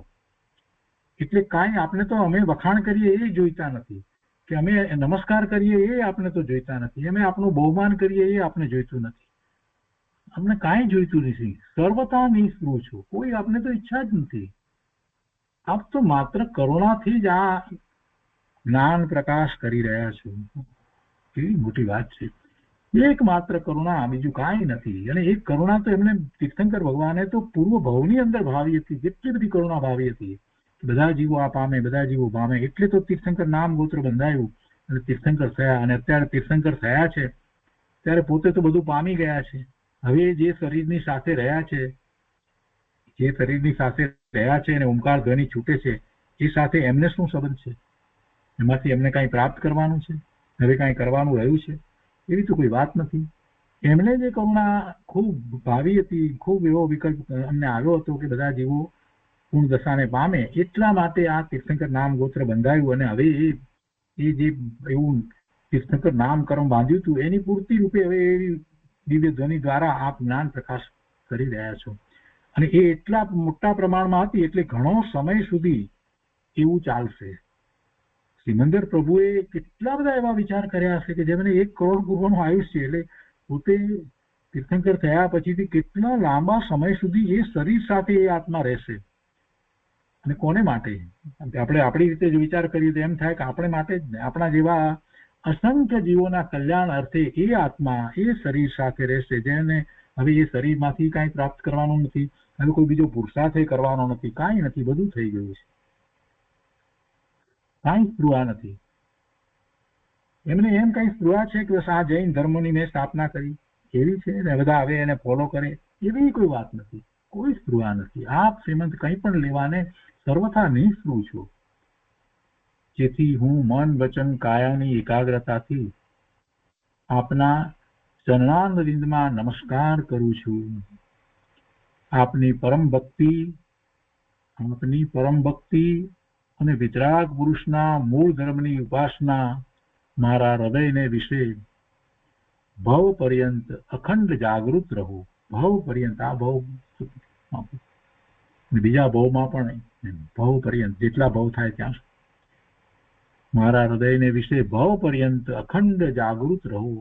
એટલે કાંઈ આપણે તો અમે વખાણ કરીએ એ જોઈતા નથી, કે અમે નમસ્કાર કરીએ એ આપણે તો જોઈતા નથી, અમે આપણું બહુમાન કરીએ એ આપણે જોઈતું નથી, અમને કાંઈ જોઈતું નથી. સર્વથા નિસ્પૃહ છો, કોઈ આપણે તો ઈચ્છા જ નથી. આપ તો માત્ર કરુણાથી જ આ જ્ઞાન પ્રકાશ કરી રહ્યા છો. કેવી મોટી વાત છે. એકમાત્ર કરુણા, બીજું કાંઈ નથી. અને એક કરુણા તો એમને તીર્થંકર ભગવાને તો પૂર્વ ભવની અંદર ભાવી હતી, કેટલી બધી કરુણા ભાવી હતી. બધા જીવો આ પામે, બધા જીવો પામે, એટલે તો તીર્થંકર નામ ગોત્ર બંધાયું અને તીર્થંકર થયા. અને અત્યારે તીર્થંકર થયા છે ત્યારે પોતે તો બધું પામી ગયા છે. હવે જે શરીરની સાથે રહ્યા છે, જે શરીરની સાથે રહ્યા છે અને ઓમકાર ધ્વનિ છૂટે છે એ સાથે એમને શું સંબંધ છે? એમાંથી એમને કાંઈ પ્રાપ્ત કરવાનું છે? હવે કાંઈ કરવાનું રહ્યું છે? એવી તો કોઈ વાત નથી. એમને જે કરુણા ખૂબ ભાવી હતી, ખૂબ એવો વિકલ્પ અમને આવ્યો હતો કે બધા જીવો પૂર્ણ દશાને પામે, એટલા માટે આ તીર્થંકર નામ ગોત્ર બંધાયું. અને હવે એ જે એવું તીર્થંકર નામકર્મ બાંધ્યું હતું એની પૂર્તિ રૂપે હવે એવી દિવ્ય ધ્વનિ દ્વારા આપ જ્ઞાન પ્રકાશ કરી રહ્યા છો. અને એ એટલા મોટા પ્રમાણમાં હતી એટલે ઘણો સમય સુધી એવું ચાલશે. સિમંદર પ્રભુએ કેટલા બધા એવા વિચાર કર્યા હશે કે જેમને 1 કરોડ પૂર્વનું આયુષ્ય, એટલે પોતે તીર્થંકર થયા પછીથી કેટલા લાંબા સમય સુધી એ શરીર સાથે એ આત્મા રહેશે. અને કોને માટે? આપણે આપણી રીતે જો વિચાર કરીએ તો એમ થાય કે આપણે માટે જ ને, આપણા જેવા અસંખ્ય જીવોના કલ્યાણ અર્થે એ આત્મા એ શરીર સાથે રહેશે, જેને હવે એ શરીરમાંથી કાંઈ પ્રાપ્ત કરવાનું નથી, હવે કોઈ બીજો પુરુષાર્થ કરવાનો નથી, કાંઈ નથી, બધું થઈ ગયું છે, કાંઈ સ્પૃહા નથી. એમને એમ કઈ સ્પૃહા છે કે બસ આ જૈન ધર્મની મેં સ્થાપના કરી એવી છે ને બધા હવે એને ફોલો કરે, એવી કોઈ વાત નથી. કોઈ સ્પૃહા નથી. આપ શ્રીમંત કંઈ પણ લેવાને સર્વથા નિસ્પૃહ છો. જેથી હું મન વચન કાયાની એકાગ્રતાથી આપના ચરણારવિંદમાં નમસ્કાર કરું છું. આપની પરમ ભક્તિ અને વિતરાગ પુરુષના મૂળ ધર્મની ઉપાસના મારા હૃદયને વિશે ભવ પર્યંત અખંડ જાગૃત રહો. ભવ પર્યંત, આ ભવ બીજા ભવમાં પણ ભવ પર્યંત, જેટલા ભવ થાય ત્યાં મારા હૃદયને વિશે ભવ પર્યંત અખંડ જાગૃત રહો.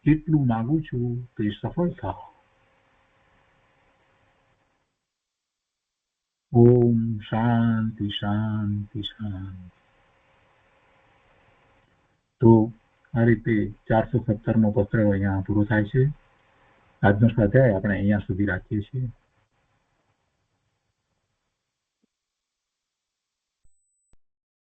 એટલું માગું છું તે સફળ થાઓ. ઓમ શાંતિ શાંતિ શાંતિ. તો આ રીતે 417મો પત્ર અહીંયા પૂરો થાય છે. આજનો સ્વાધ્યાય આપણે અહીંયા સુધી રાખીએ છીએ.